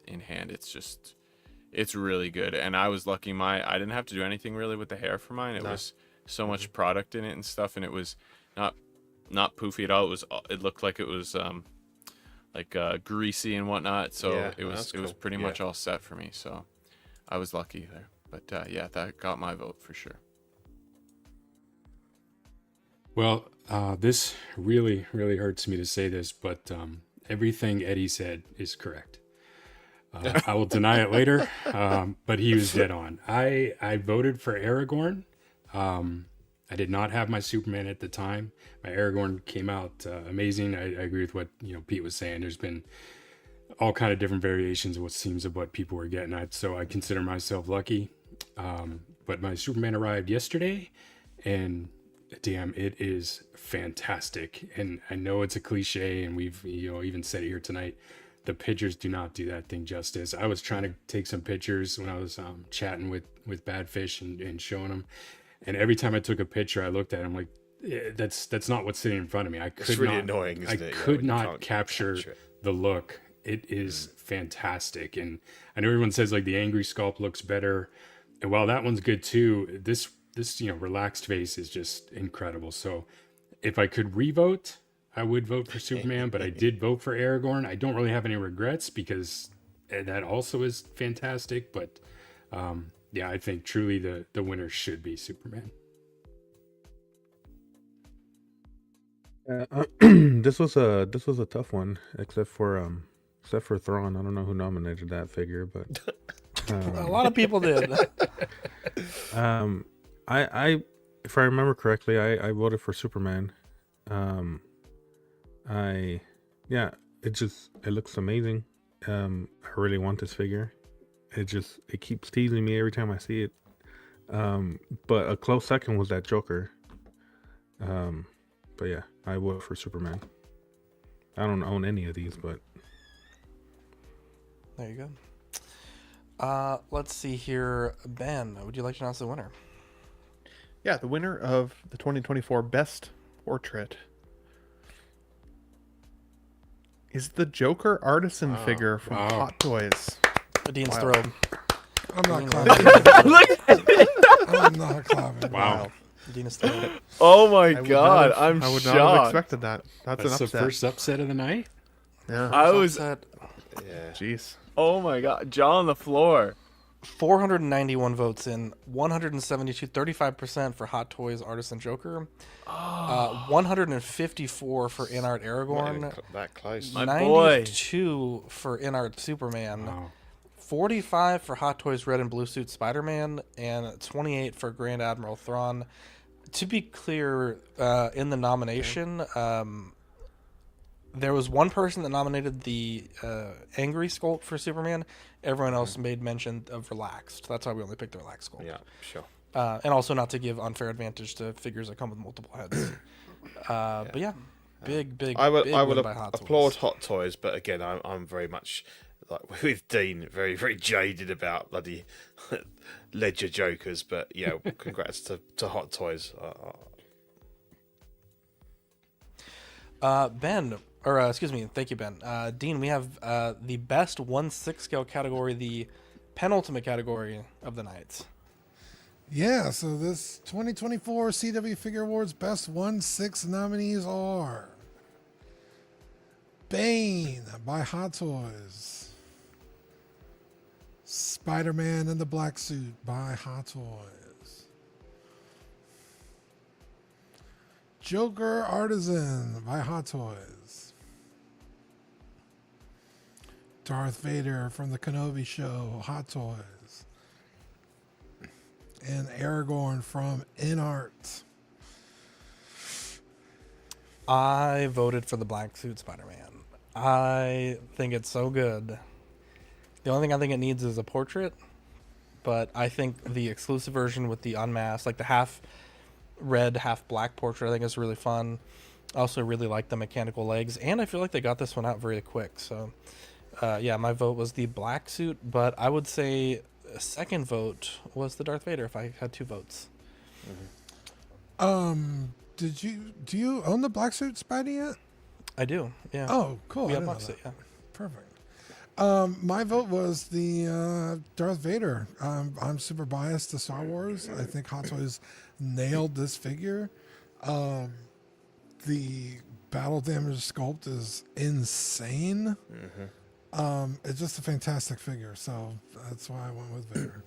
in hand, it's really good. And I was lucky. I didn't have to do anything really with the hair for mine. It was so much product in it and stuff, and it was not poofy at all. It looked like it was greasy and whatnot. So Yeah, it was that's cool. pretty much all set for me. So I was lucky there. But that got my vote for sure. Well, this really, really hurts me to say this, but everything Eddie said is correct. I will deny it later, but he was dead on. I voted for Aragorn. I did not have my Superman at the time. My Aragorn came out amazing. I agree with what Pete was saying. There's been all kind of different variations of what people were getting at, so I consider myself lucky. But my Superman arrived yesterday, and damn, it is fantastic. And I know it's a cliche, and we've even said it here tonight. The pictures do not do that thing justice. I was trying to take some pictures when I was chatting with Badfish and showing them, and every time I took a picture, I looked at him like, that's not what's sitting in front of me. It's really annoying, isn't it? Could when you not can't capture it. the look. It is fantastic, and I know everyone says like the angry sculpt looks better, and while that one's good too, this relaxed face is just incredible. So if I could revote, I would vote for Superman, but I did vote for Aragorn. I don't really have any regrets because that also is fantastic. But I think truly the winner should be Superman. This was a tough one, except for Thrawn. I don't know who nominated that figure, but A lot of people did. I if I remember correctly, I voted for Superman. It looks amazing. I really want this figure. It keeps teasing me every time I see it. But a close second was that Joker. But yeah, I vote for Superman. I don't own any of these, but There you go. Let's see here. Ben, would you like to announce the winner? Yeah, the winner of the 2024 Best Portrait is the Joker Artisan figure from Hot Toys. Dean's Wow. throw. I'm not clapping. I'm not clapping. Wow. Dean's throw. Oh my I would god, not have- I'm I would not have shocked. expected that. That's an That's the upset. first upset of the night. Yeah. I was. Upset. Yeah. Jeez. Oh my god, jaw on the floor. 491 votes in, 172, 35% for Hot Toys Artisan Joker, 154 for InArt Not even Aragorn, that close. My boy. 92 for InArt Superman, Wow. 45 for Hot Toys Red and Blue Suit Spider-Man, and 28 for Grand Admiral Thrawn. To be clear, in the nomination, there was one person that nominated the angry sculpt for Superman. Everyone else made mention of relaxed. That's why we only picked the relaxed sculpt. Yeah, sure. And also not to give unfair advantage to figures that come with multiple heads. But yeah, big I would win by Hot applaud Toys. Hot Toys, but again, I'm very much like with Dean, very very jaded about bloody Ledger Jokers. But yeah, congrats to Hot Toys. Ben, or excuse me, thank you, Ben. Dean, we have the best 1/6 scale category, the penultimate category of the night. Yeah, so this 2024 CW Figure Awards Best 1/6 nominees are Bane by Hot Toys, Spider-Man in the Black Suit by Hot Toys, Joker Artisan by Hot Toys, Darth Vader from the Kenobi Show, Hot Toys, and Aragorn from InArt. I voted for the Black Suit Spider-Man. I think it's so good. The only thing I think it needs is a portrait, but I think the exclusive version with the unmasked, like the half red, half black portrait, I think is really fun. I also really like the mechanical legs, and I feel like they got this one out very quick. So, yeah, my vote was the black suit, but I would say second vote was the Darth Vader. If I had 2 votes, Do you own the black suit Spidey yet? I do. Yeah. Oh, cool. we I didn't know unboxed it. that. Yeah. Perfect. My vote was the Darth Vader. I'm super biased to Star Wars. I think Hot Toys nailed this figure. The battle damage sculpt is insane. It's just a fantastic figure, so that's why I went with Vader.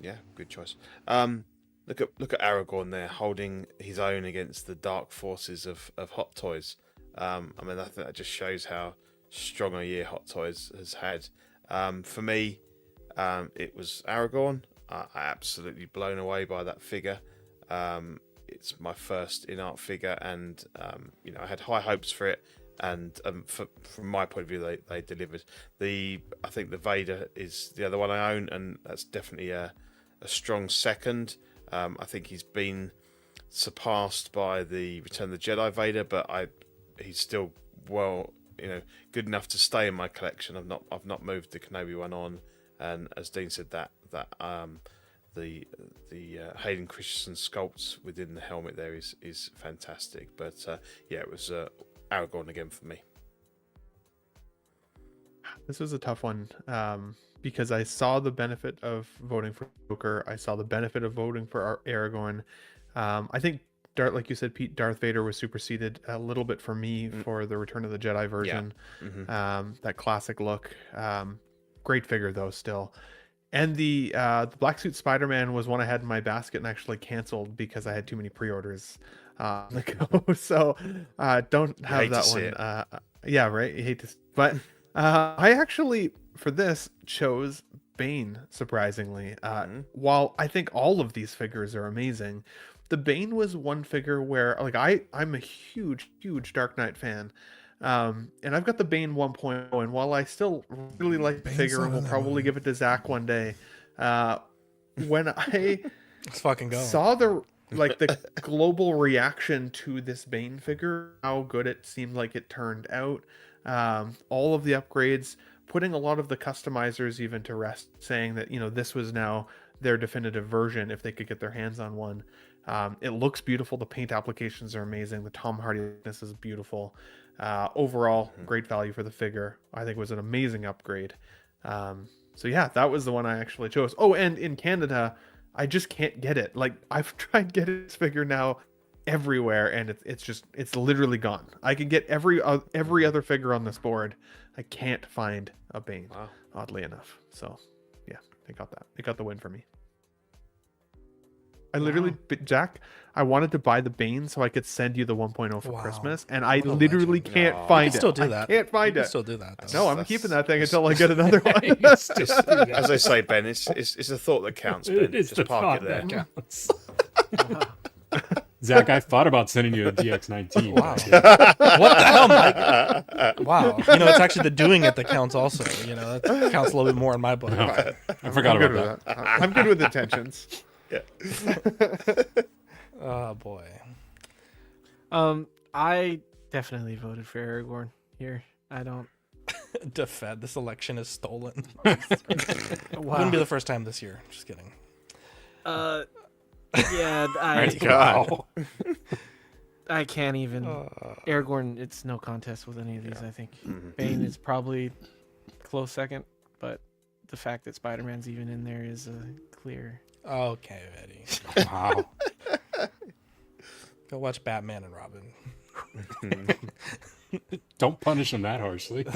Yeah, good choice. Look at Aragorn there, holding his own against the dark forces of Hot Toys. I mean, I think that just shows how strong a year Hot Toys has had. For me, it was Aragorn. I absolutely blown away by that figure. It's my first in-art figure, and I had high hopes for it. And from my point of view, they delivered. I think the Vader is the other one I own, and that's definitely a strong second. I think he's been surpassed by the Return of the Jedi Vader, but he's still good enough to stay in my collection. I've not moved the Kenobi one on, and as Dean said, the Hayden Christensen sculpts within the helmet there is fantastic. But it was Aragorn again for me. This was a tough one because I saw the benefit of voting for Joker. I saw the benefit of voting for Aragorn. I think, like you said, Pete, Darth Vader was superseded a little bit for me for the Return of the Jedi version. Yeah. That classic look. Great figure, though, still. And the Black Suit Spider-Man was one I had in my basket and actually canceled because I had too many pre-orders on the go. So don't have that one. Yeah, right. You hate to, but I actually for this chose Bane. Surprisingly, while I think all of these figures are amazing, the Bane was one figure where I'm a huge Dark Knight fan. And I've got the Bane 1.0, and while I still really like the figure and will probably give it to Zach one day, when I let's fucking go. Saw the global reaction to this Bane figure, how good it seemed like it turned out, all of the upgrades, putting a lot of the customizers even to rest, saying that this was now their definitive version if they could get their hands on one. It looks beautiful. The paint applications are amazing. The Tom Hardy-ness is beautiful. Overall, great value for the figure. I think it was an amazing upgrade. So yeah, that was the one I actually chose. Oh, and in Canada, I just can't get it. I've tried getting this figure now everywhere, and it's literally gone. I can get every other figure on this board. I can't find a Bane. Wow. Oddly enough. So yeah, they got that. They got the win for me. I literally, Jack, I wanted to buy the Bane so I could send you the 1.0 for Christmas, and I literally can't find it. Still do that. I can't find it. Still do that. No, I'm keeping that thing until I get another one. As I say, Ben, it's a thought that counts. Ben. It's just the park thought it there. that counts. Zach, I thought about sending you a DX19. Wow. What the hell, Mike? Wow. It's actually the doing it that counts also. That counts a little bit more in my book. No, I forgot about that. I'm good with intentions. Yeah. Oh boy. I definitely voted for Aragorn here. I don't. Defed. This election is stolen. Wow. Wouldn't be the first time this year. Just kidding. Yeah. Wow. I can't even. Aragorn. It's no contest with any of these. I think Bane is probably close second, but the fact that Spider-Man's even in there is clear. Okay, Eddie. Wow. Go watch Batman and Robin. Don't punish him that harshly.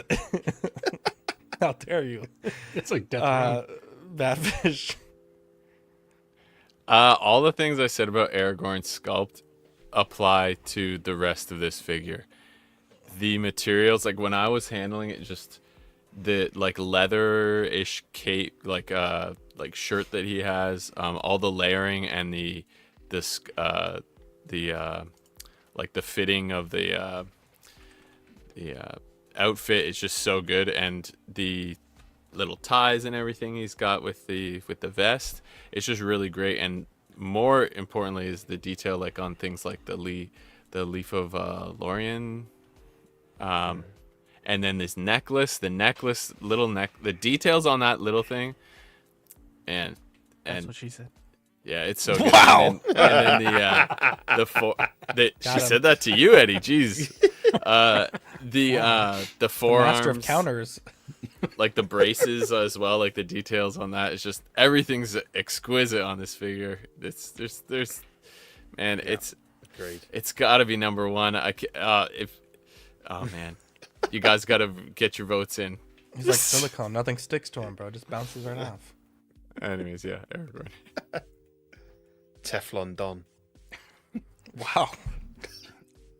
How dare you? It's like death row. Batfish. All the things I said about Aragorn's sculpt apply to the rest of this figure. The materials, when I was handling it, just the leather-ish cape, shirt that he has, all the layering and the fitting of the outfit is just so good, and the little ties and everything he's got with the vest, it's just really great. And more importantly is the detail on things like the leaf of Lorien, and then this necklace, the details on that little thing man. That's And what she said. yeah, it's so good. Wow. And then she Got him. said that to you, Eddie. Jeez. The Master of forearms, counters. like the braces as well, like the details on that. It's just everything's exquisite on this figure. There's man, Agreed. it's got to be number one. Oh man, you guys got to get your votes in. He's like silicone. Nothing sticks to him, bro. Just bounces right off. Anyways, yeah, everyone. Teflon Don. Wow.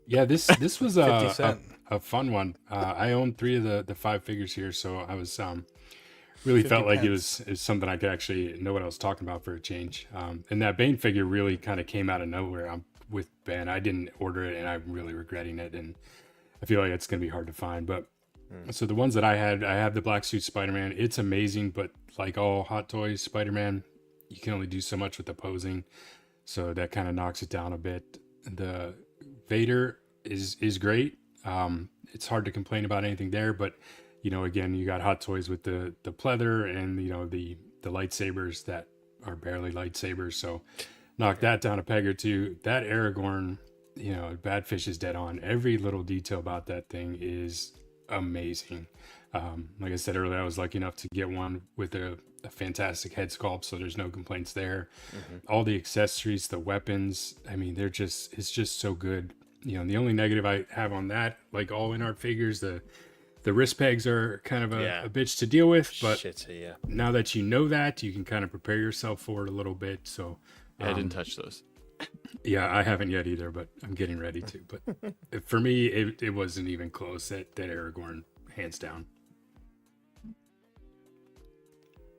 Yeah, this was 50 a Cent. fun one. I own 3 of the 5 figures here, so I was really 50 felt like it pence. was something I could actually know what I was talking about for a change. And that Bane figure really kind of came out of nowhere. I'm with Ben. I didn't order it, and I'm really regretting it. And I feel like it's gonna be hard to find. But so the ones that I have the black suit Spider-Man. It's amazing, but like all Hot Toys Spider-Man, you can only do so much with the posing, so that kind of knocks it down a bit. The Vader is great. It's hard to complain about anything there, but again, you got Hot Toys with the pleather and the lightsabers that are barely lightsabers, so knock that down a peg or two. That Aragorn, Badfish is dead on. Every little detail about that thing is amazing. Like I said earlier, I was lucky enough to get one with a fantastic head sculpt, so there's no complaints there. All the accessories, the weapons, I mean, it's just so good. The only negative I have on that, like all in art figures, the wrist pegs are kind of a bitch to deal with, but Shitty, yeah. now that you know that, you can kind of prepare yourself for it a little bit. So Yeah, I didn't touch those. yeah, I haven't yet either, but I'm getting ready to. But for me, it wasn't even close. That Aragorn, hands down.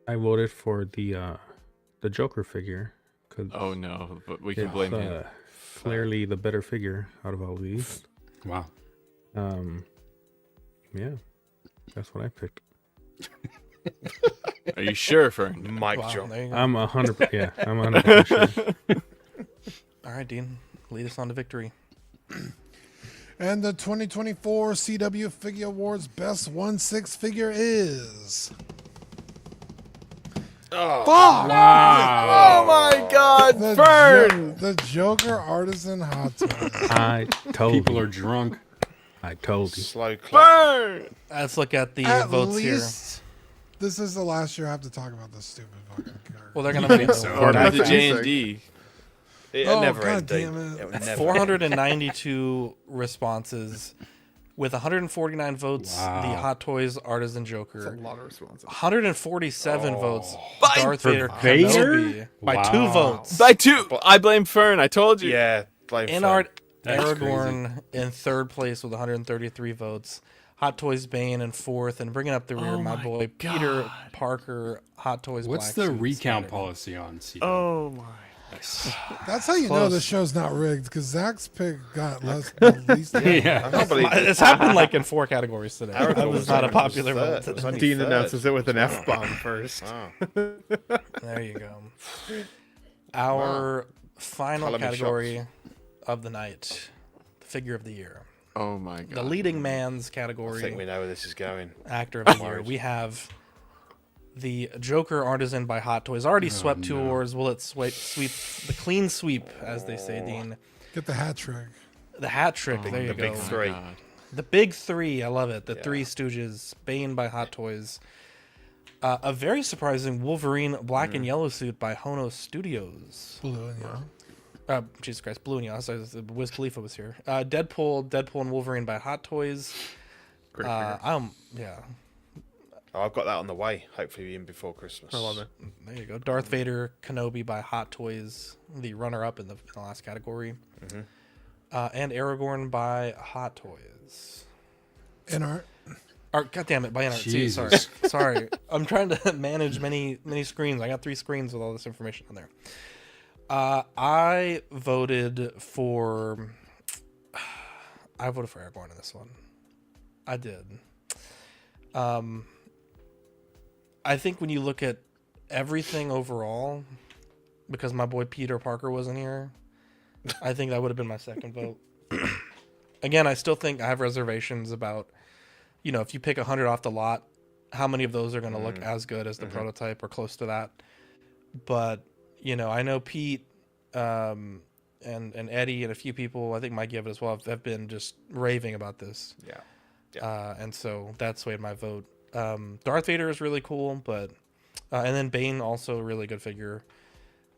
I voted for the Joker figure because Oh no, but we can blame him. clearly the better figure out of all these. Wow. Yeah, that's what I picked. Are you sure, Fern? Mike Wow, John. there you go. I'm 100%. Yeah, I'm 100% sure. All right, Dean. Lead us on to victory. And the 2024 CW Figure Awards Best 1/6 figure is. Oh, Fuck! Oh my God, The Joker Artisan Hot Toys. I told People you. are drunk. I told you. slow clap. Let's look at the At votes here. least this is the last year I have to talk about this stupid fucking character. Well, they're going to be So. That's the That's J&D. It Oh, never God ends, Dean. damn it. It will never 492 responses with 149 votes. Wow. The Hot Toys Artisan That's a Joker. lot of responses. 147 votes. By- Darth For Vader Vader? Kenobi by Wow. 2 votes. By 2. I blame Fern. I told you. Yeah, blame In Fern. art, That's Aragorn in 3rd place with 133 votes. Hot Toys Bane in 4th, and bringing up the rear, Oh my my boy Peter Parker. Hot Toys. What's Black the Suit recount Spider-Man. policy on CW? Oh my. That's how you know Close. the show's not rigged, because Zach's pick got less at least. Yeah. I can't believe it. It's happened like in 4 categories today. Aragorn That was not a popular third. vote It was today. only Dean third. announces it with an F bomb first. Wow. There you go. Our final Colour me category of the night, the figure of the year. Oh my God. The leading man's I think category, we know where this is going. actor of the year. Worried. We have the Joker Artisan by Hot Toys. Already swept 2 awards. Will it sweep the clean sweep, as they say, Dean? Get the hat trick. The hat trick. There you the go. big three. God. The big 3. I love it. The Yeah. 3 Stooges. Bane by Hot Toys. A very surprising Wolverine black and yellow suit by Hono Studios. Blue and yellow. Jesus Christ, blue and yellow. Sorry, Wiz Khalifa was here. Deadpool and Wolverine by Hot Toys. Great figure. Yeah, Oh, I've got that on the way. Hopefully in before Christmas. I love it. there you go. Darth Vader Kenobi by Hot Toys, the runner-up in the last category. And Aragorn by Hot Toys. In art. Or, God damn it, by NRT. Jesus. Sorry. I'm trying to manage many screens. I got 3 screens with all this information on there. I voted for Aragorn in this one. I did. I think when you look at everything overall, because my boy Peter Parker wasn't here, I think that would have been my second vote. Again, I still think I have reservations about, if you pick 100 off the lot, how many of those are going to look as good as the prototype or close to that? but I know Pete, and Eddie and a few people, I think Mike Gibbett as well, have been just raving about this. Yeah. And so that swayed my vote. Darth Vader is really cool, but and then Bane also a really good figure.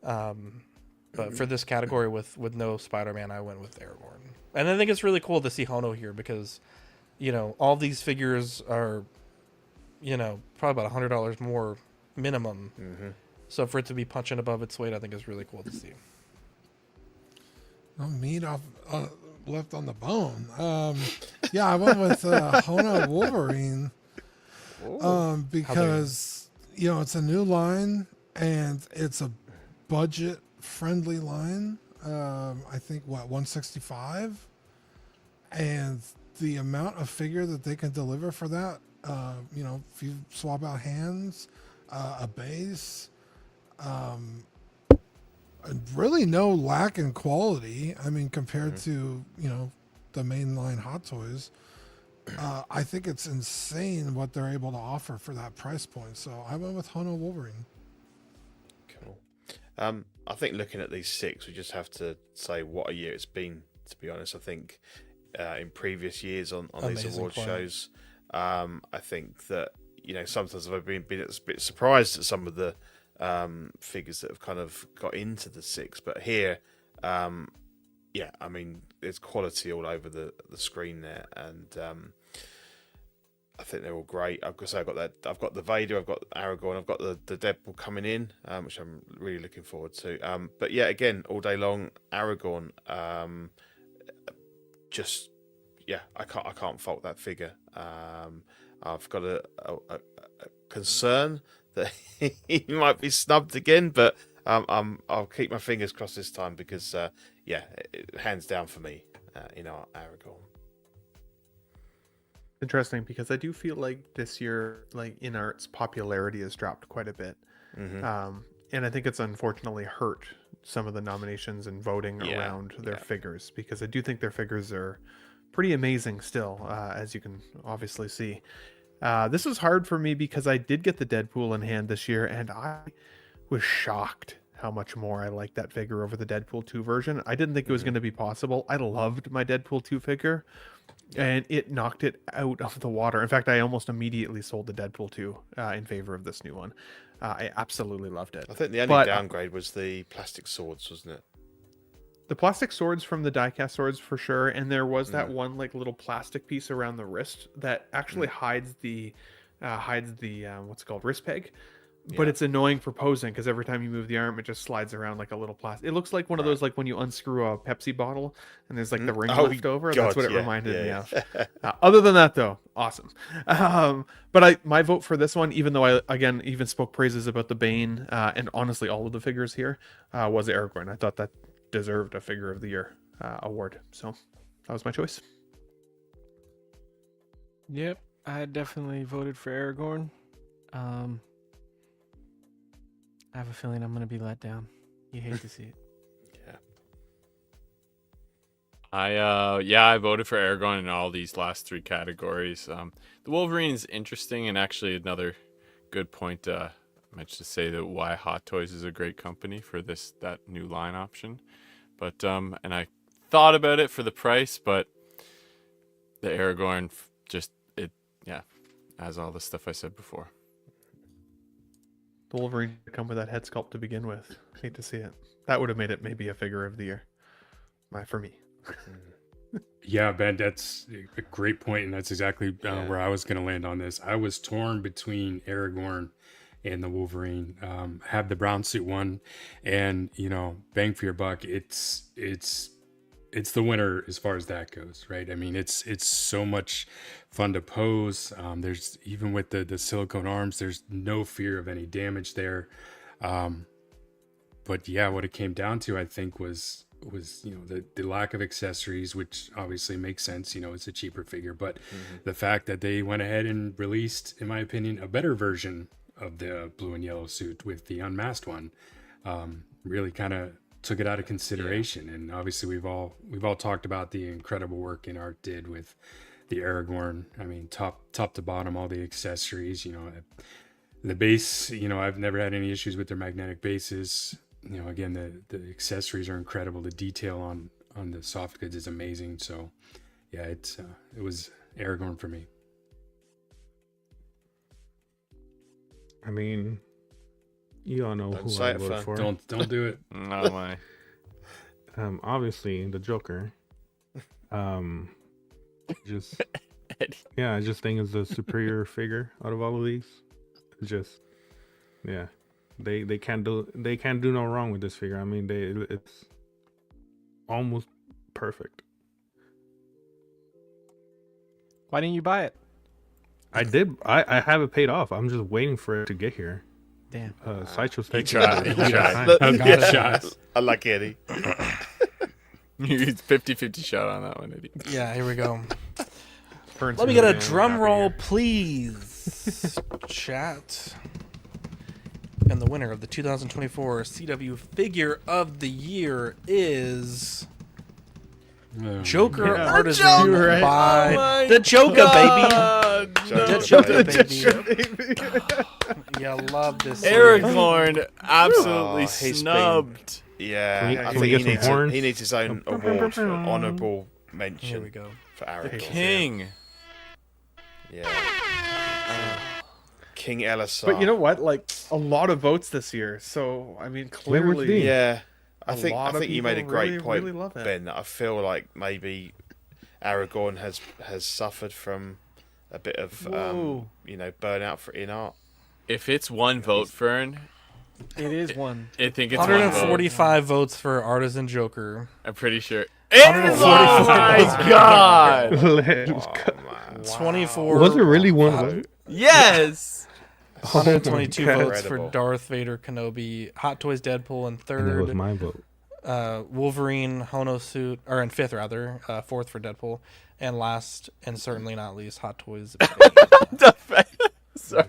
But for this category with no Spider-Man, I went with Aragorn. And I think it's really cool to see Hono here because, all these figures are, probably about $100 more minimum. Mm-hmm. So for it to be punching above its weight, I think is really cool to see. No meat off left on the bone. Yeah, I went with Hono Wolverine because it's a new line and it's a budget-friendly line. I think 165, and the amount of figure that they can deliver for that. If you swap out hands, a base. Really no lack in quality. I mean, compared to, the mainline Hot Toys, I think it's insane what they're able to offer for that price point. So I went with Hono Wolverine. Cool. I think looking at these 6, we just have to say what a year it's been, to be honest. I think in previous years on these Amazing award point. shows, I think that, sometimes I've been a bit surprised at some of the figures that have kind of got into the 6, but here, I mean, there's quality all over the screen there, and I think they're all great. I've got the Vader, I've got Aragorn, I've got the Deadpool coming in, which I'm really looking forward to. But yeah, again, all day long, Aragorn, I can't fault that figure. I've got a concern that he might be snubbed again, but I'll keep my fingers crossed this time because hands down for me, Aragorn. Interesting, because I do feel like this year, like InArt's popularity has dropped quite a bit, and I think it's unfortunately hurt some of the nominations and voting around their figures, because I do think their figures are pretty amazing still, as you can obviously see. This was hard for me because I did get the Deadpool in hand this year, and I was shocked how much more I liked that figure over the Deadpool 2 version. I didn't think it was going to be possible. I loved my Deadpool 2 figure, and it knocked it out of the water. In fact, I almost immediately sold the Deadpool 2 in favor of this new one. I absolutely loved it. I think the only downgrade was the plastic swords, wasn't it? The plastic swords from the diecast swords for sure, and there was that one like little plastic piece around the wrist that actually hides the what's it called, wrist peg. But it's annoying for posing because every time you move the arm, it just slides around like a little plastic. It looks like one of those, like when you unscrew a Pepsi bottle and there's like the ring left over. God, that's what it reminded me of. Other than that, though, awesome. But my vote for this one, even though I again even spoke praises about the Bane and honestly all of the figures here, was Aragorn. I thought that deserved a Figure of the Year award, so that was my choice. Yep, I definitely voted for Aragorn. I have a feeling I'm going to be let down. You hate to see it. I voted for Aragorn in all these last 3 categories. The Wolverine is interesting, and actually another good point I meant to say that why Hot Toys is a great company for that new line option. But and I thought about it for the price, but the Aragorn has all the stuff I said before. The Wolverine come with that head sculpt to begin with. Hate to see it. That would have made it maybe a Figure of the Year. For me. Yeah, Ben, that's a great point, and that's exactly where I was going to land on this. I was torn between Aragorn and the Wolverine. Have the brown suit one, and bang for your buck. It's the winner as far as that goes, right? I mean, it's so much fun to pose. There's even with the silicone arms, there's no fear of any damage there. But yeah, what it came down to, I think, was the lack of accessories, which obviously makes sense. It's a cheaper figure, but the fact that they went ahead and released, in my opinion, a better version of the blue and yellow suit with the unmasked one, really kind of took it out of consideration. And obviously we've all talked about the incredible work InArt did with the Aragorn. I mean, top to bottom, all the accessories, The base, I've never had any issues with their magnetic bases. Again, the accessories are incredible. The detail on the soft goods is amazing. So, yeah, it was Aragorn for me. I mean, you all know Don't who say I it, voted Fern. for. Don't do it. Oh my. Obviously the Joker. Just Eddie. yeah, I just think it's the superior figure out of all of these. Just yeah, they can't do no wrong with this figure. I mean, it's almost perfect. Why didn't you buy it? I did. I have it paid off. I'm just waiting for it to get here. Damn. Sideshow's taking tried, it. he tried. Good shot. I like Eddie. It's 50-50 shot on that one, Eddie. Yeah, here we go. Burns Let me get a really drum happy roll, here. please. Chat. And the winner of the 2024 CW Figure of the Year is Joker Yeah. Artisan Joker, right? by Oh my the Joker, God, baby. no. The Joker, baby. You love this. series. Aragorn absolutely Oh, he's been- snubbed. Yeah, Can we- I can we think get he some needs, horns? he needs his own award for honourable Here we mention go. for Aragorn. King. Yeah. King Elisar. But you know what? Like a lot of votes this year. So I mean, Where was clearly, the- Yeah, I A think lot of you made a people great really, point, really love it. Ben. That I feel like maybe Aragorn has suffered from a bit of Whoa. burnout in art. If it's one vote, Fern, It is one. I think it's one vote. 145 votes for Artisan Joker. I'm pretty sure. 144 Oh my God! Let's Oh, go. man. 24. Was it really one vote? Yes. 122 God. votes for Incredible. Darth Vader, Kenobi, Hot Toys, Deadpool in And it was third, my vote. Wolverine, Honosuit, or in fifth rather, fourth for Deadpool, and last and certainly not least, Hot Toys. Sorry.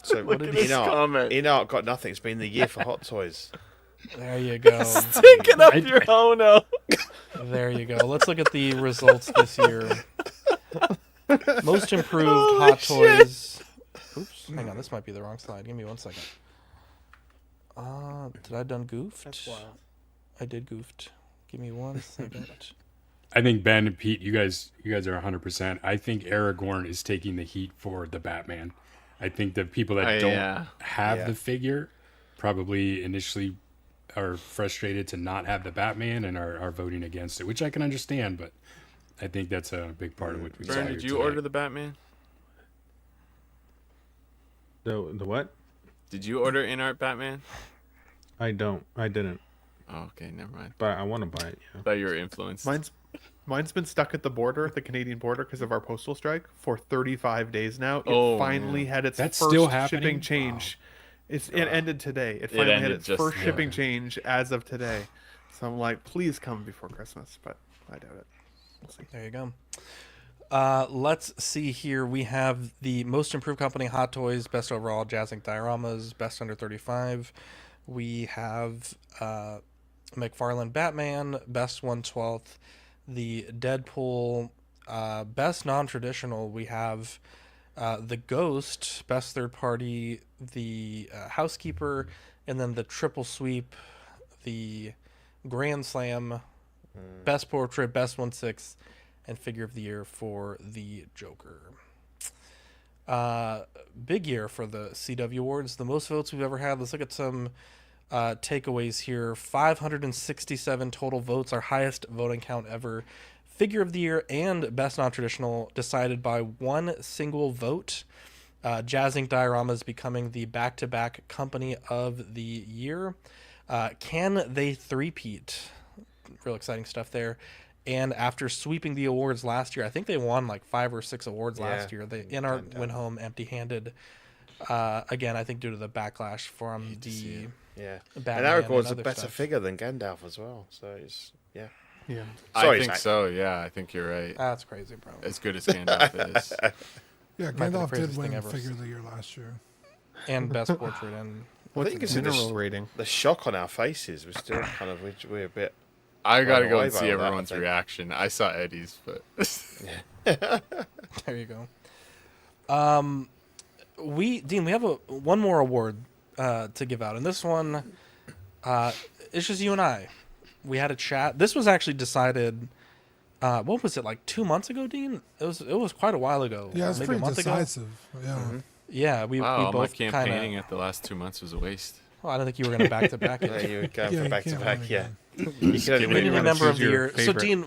So What did this comment? in art got nothing. It's been the year for Hot Toys. There you go. Taking up your Hono. There you go. Let's look at the results this year. Most improved Hot Toys. Oops, hang on. This might be the wrong slide. Give me 1 second. Did I done goofed? That's wild. I did goofed. Give me 1 second. I think Ben and Pete, you guys are 100%. I think Aragorn is taking the heat for the Batman. I think the people that don't Yeah. have Yeah. the figure probably initially are frustrated to not have the Batman and are voting against it, which I can understand, but I think that's a big part of what we saw Fern, here did you today. order the Batman? The what? Did you order in art Batman? I didn't. Oh, okay, never mind. But I want to buy it. Yeah. Thought you were influenced. Mine's been stuck at the border, the Canadian border, because of our postal strike for 35 days now. It Oh, finally man. had its That's first still happening? shipping change. It ended today. It finally had ended its just first today. shipping change as of today. So I'm like, please come before Christmas, but I doubt it. We'll see. There you go. Let's see here. We have the most improved company, Hot Toys, best overall, Jazzing Dioramas, best under 35. We have McFarlane Batman, best 1/12. The Deadpool, best non-traditional. We have the Ghost, best third party. The Housekeeper, and then the Triple Sweep, the Grand Slam, best portrait, best 1/6. And figure of the year for the Joker. Big year for the CW Awards. The most votes we've ever had. Let's look at some takeaways here. 567 total votes, our highest voting count ever. Figure of the year and best non-traditional decided by one single vote. Jazzing Dioramas becoming the back-to-back company of the year. Can they three-peat? Real exciting stuff there. And after sweeping the awards last year, I think they won like 5 or 6 awards last year. They InArt went home empty-handed. Again, I think due to the backlash from the Yeah, Batman and Aragorn's a other better stuff. figure than Gandalf as well. So it's Yeah. I Sorry, think Zach. so, yeah. I think you're right. That's crazy, bro. As good as Gandalf is. Yeah, Might be the Gandalf did craziest thing win ever. Figure of the Year last year. And best portrait and What's think its it's in this- mineral rating? the shock on our faces. We're still kind of we're a bit. I gotta Well, go I and see vote that, I everyone's think. reaction. I saw Eddie's, but there you go. Dean, we have one more award to give out, and this one, it's just you and I. We had a chat. This was actually decided. What was it, like 2 months ago, Dean? It was quite a while ago. Yeah, it's maybe pretty a month decisive. Yeah. ago. Yeah, we Wow, all my both campaigning kind of. at the last 2 months was a waste. Well, I don't think you were going to back to back Yeah, it. you were going Yeah, for you back to can't back. win Yeah. again. You can only win Community one. member of choose the your year. So, favorite. Dean,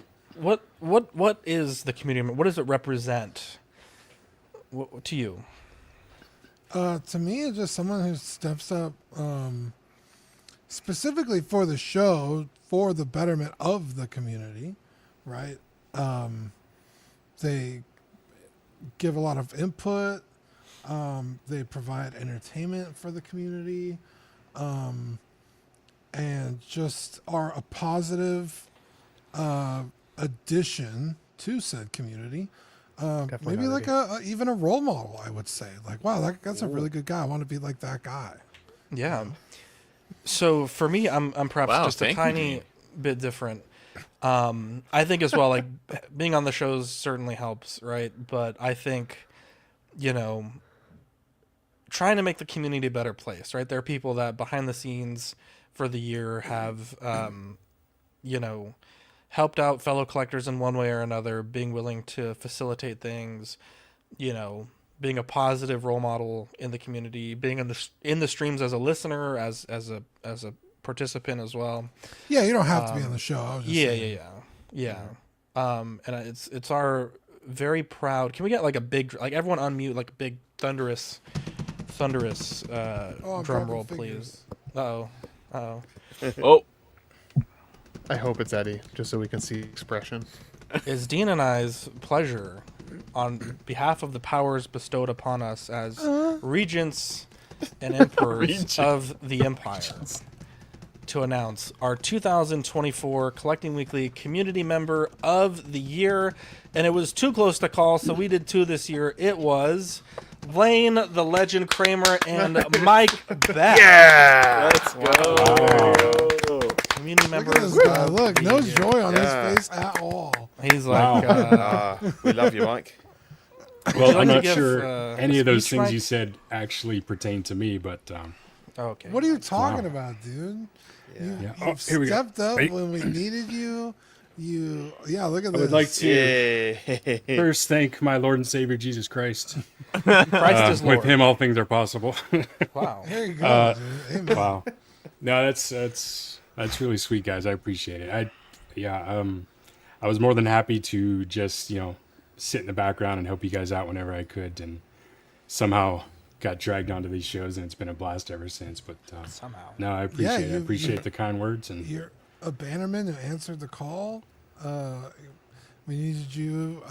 what is the community? What does it represent to you? To me, it's just someone who steps up specifically for the show, for the betterment of the community, right? They give a lot of input. They provide entertainment for the community, and just are a positive addition to said community. Definitely Maybe not like even a role model, I would say. Like, wow, that's a really good guy. I want to be like that guy. Yeah. So for me, I'm perhaps Wow, just a thank you, tiny Dean. bit different. I think as well, like being on the shows certainly helps, right? But I think, trying to make the community a better place, right? There are people that behind the scenes for the year have, helped out fellow collectors in one way or another, being willing to facilitate things, being a positive role model in the community, being in the streams as a listener, as a participant as well. Yeah, you don't have to be on the show. I was just saying. Yeah. And it's our very proud. Can we get like a big, like everyone unmute, like a big thunderous I'm drum dropping roll, figures. please? Oh. Oh, I hope it's Eddie, just so we can see expression. It's Dean and I's pleasure, on behalf of the powers bestowed upon us as regents and emperors of the empire, to announce our 2024 Collecting Weekly Community Member of the Year. And it was too close to call, so we did two this year. It was Lane, the Legend Kramer, and Mike Beck. Yeah. let's go. Community Look members. at this guy. of Look, the no year. joy on Yeah. his face at all. He's like, We love you, Mike. Well, like I'm to not give, sure any a of those speech, things Mike? you said actually pertain to me, but okay. What are you talking about, dude? You, Yeah. you Oh, here we go. stepped up Ready? when we needed you. Look at I this. would like to Yeah. first thank my Lord and Savior Jesus Christ. Christ is Lord. With Him, all things are possible. Wow. There you go, dude. Amen. Wow. No, that's really sweet, guys. I appreciate it. I was more than happy to just sit in the background and help you guys out whenever I could, and somehow got dragged onto these shows, and it's been a blast ever since. But Somehow. no, I appreciate it. I you- appreciate the kind words, and You're a bannerman who answered the call. We needed you.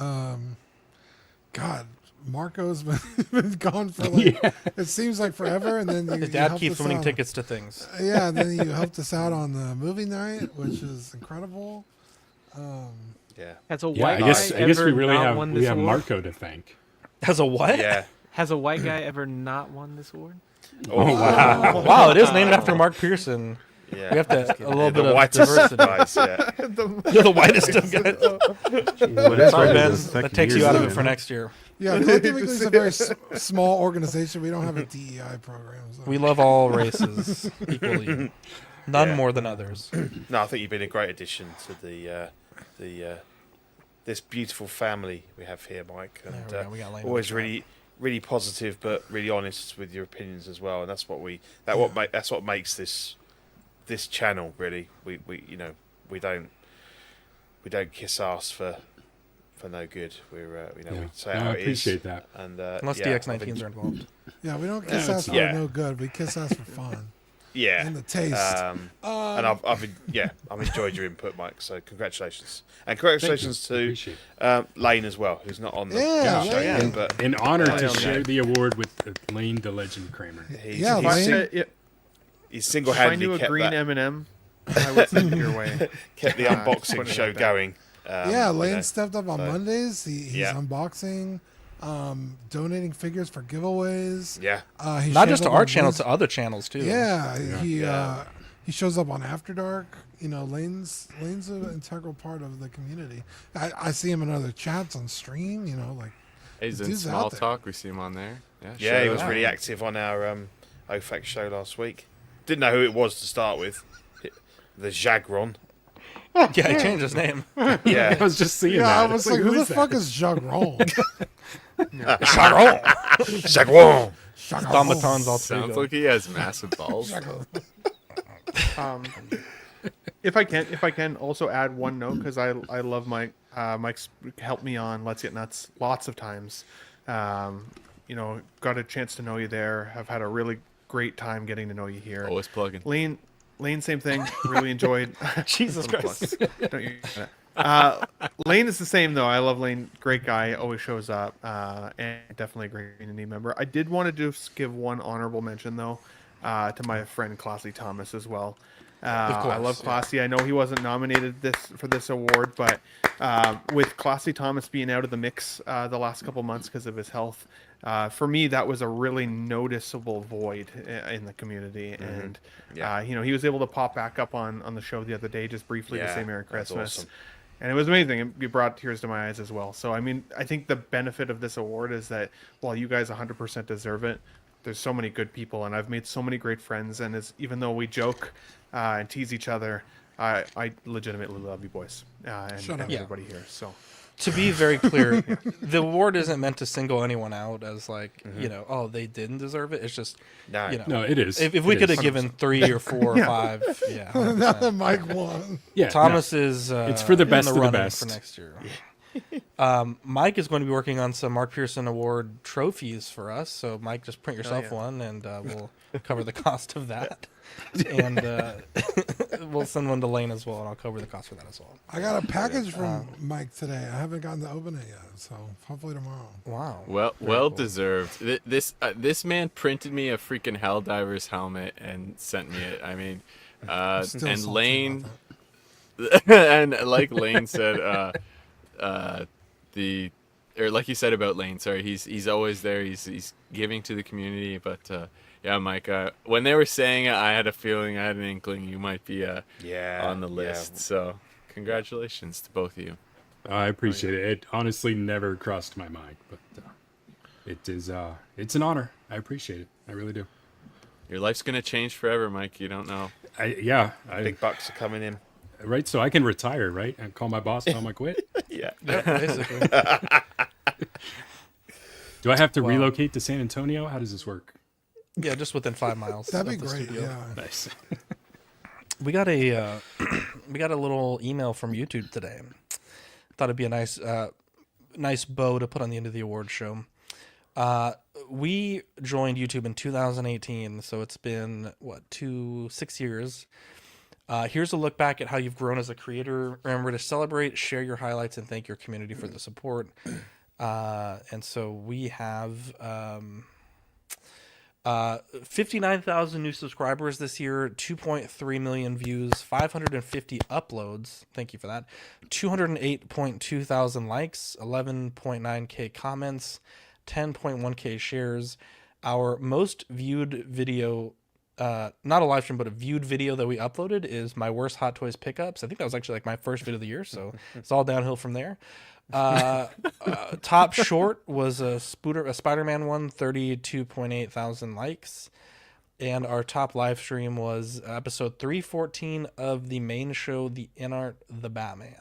God, Marco's been gone for it seems like forever, and then His you dad helped keeps us winning out. tickets to things. Yeah, and then you helped us out on the movie night, which is incredible. Yeah. Has a yeah, white I guess guy we ever really not have won we this have award? Marco to thank. As a what? Yeah. Has a white guy ever not won this award? Oh wow! Wow, it is named after Mark Pearson. Yeah. We have to a little bit the of whitest diversity. guys, yeah. You're the whitest of guys. What is Sorry, right Ben. is the That second takes you year out of now, it for next year. Yeah, Collecting Weekly is a very small organization. We don't have a DEI program. So. We love all races equally. None Yeah. more than others. No, I think you've been a great addition to the this beautiful family we have here, Mike. And There we go. We got Lane always on the really, really positive, but really honest with your opinions as well. And that's what that's what makes this channel really. We don't kiss ass for no good. We're we say No, how I it is. appreciate that. And Unless yeah, DX19s are involved. Yeah, we don't kiss Yeah, ass for yeah. no good. We kiss ass for fun yeah. and the taste. And I've enjoyed your input, Mike. So congratulations, and congratulations to Appreciate it. Lane as well, who's not on the Yeah, show Lane. yet, but An honor to Yeah. share the award with Lane the Legend Kramer. he's, Yeah, he's, Lane. sing- If he's I single-handedly knew a kept, green that, M&M, I would send it your way. kept the Just unboxing putting it show out there. going. Yeah, you Lane know. stepped up on so- Mondays. He's Yeah. unboxing, donating figures for giveaways. Yeah, He Not shows just to up our on channel, Wednesday- to other channels too. Yeah, Yeah. he shows up on After Dark. Lane's an integral part of the community. I see him in other chats on stream. Like He's in Dude's Small out there. Talk. We see him on there. Yeah, shout he out was to really him. active on our OFAC show last week. Didn't know who it was to start with. The Jagron. Yeah, he changed his name. Yeah. I was just seeing Yeah, that. I was It's like, who the is fuck that? is Jacques Roll? Jagron. Don Baton's all Sounds like he has massive balls. If I can also add one note, because I love Mike. Mike's helped me on Let's Get Nuts lots of times. Got a chance to know you there. Have had a really great time getting to know you here. Always plugging. Lane, same thing. Really enjoyed. Jesus Christ. Don't you? Lane is the same though. I love Lane. Great guy. Always shows up. And definitely a great community member. I did want to just give one honorable mention though, to my friend Classy Thomas as well. I love Classy. I know he wasn't nominated for this award, but with Classy Thomas being out of the mix the last couple months because of his health, for me that was a really noticeable void in the community. And he was able to pop back up on the show the other day just briefly to say Merry that's Christmas. awesome. And it was amazing. It brought tears to my eyes as well. So I mean, I think the benefit of this award is that while you guys 100% deserve it, there's so many good people, and I've made so many great friends. And even though we joke and tease each other, I legitimately love you boys and everybody here. So To be very clear, the award isn't meant to single anyone out as like, oh, they didn't deserve it. It's just, No. No, it is. if we It could is. have given 3 or 4 or 5, yeah. 100%. Now that Mike won. Yeah, Thomas is It's for the in best of the running best. for next year. Mike is going to be working on some Mark Pearson Award trophies for us. So Mike, just print yourself one, and we'll cover the cost of that. And we'll send one to Lane as well, and I'll cover the cost for that as well. I got a package from Mike today. I haven't gotten to open it yet, so hopefully tomorrow. Wow. Well deserved. This man printed me a freaking Helldivers helmet and sent me it. I mean, Still and salty Lane, about that. and like Lane said, like you said about Lane. Sorry, he's always there. He's giving to the community. But yeah, Mike. When they were saying it, I had a feeling, I had an inkling you might be on the list. So congratulations to both of you. I appreciate it. It honestly never crossed my mind, but it is. It's an honor. I appreciate it. I really do. Your life's gonna change forever, Mike. You don't know. Big bucks are coming in. Right, so I can retire, right, and call my boss, tell him I quit. Yeah. Basically. Do I have to relocate to San Antonio? How does this work? Yeah, just within 5 miles. That'd be of the great. studio. Yeah. Nice. We got a little email from YouTube today. Thought it'd be a nice bow to put on the end of the award show. We joined YouTube in 2018, so it's been 6 years. Here's a look back at how you've grown as a creator. Remember to celebrate, share your highlights, and thank your community for the support. And so we have 59,000 new subscribers this year, 2.3 million views, 550 uploads. Thank you for that. 208.2 thousand likes, 11.9K comments, 10.1K shares. Our most viewed video, not a live stream, but a viewed video that we uploaded is my worst Hot Toys pickups. I think that was actually like my first video of the year, so it's all downhill from there. Top short was a Spider-Man one, 32.8 thousand likes. And our top live stream was episode 314 of the main show, The Inart the Batman.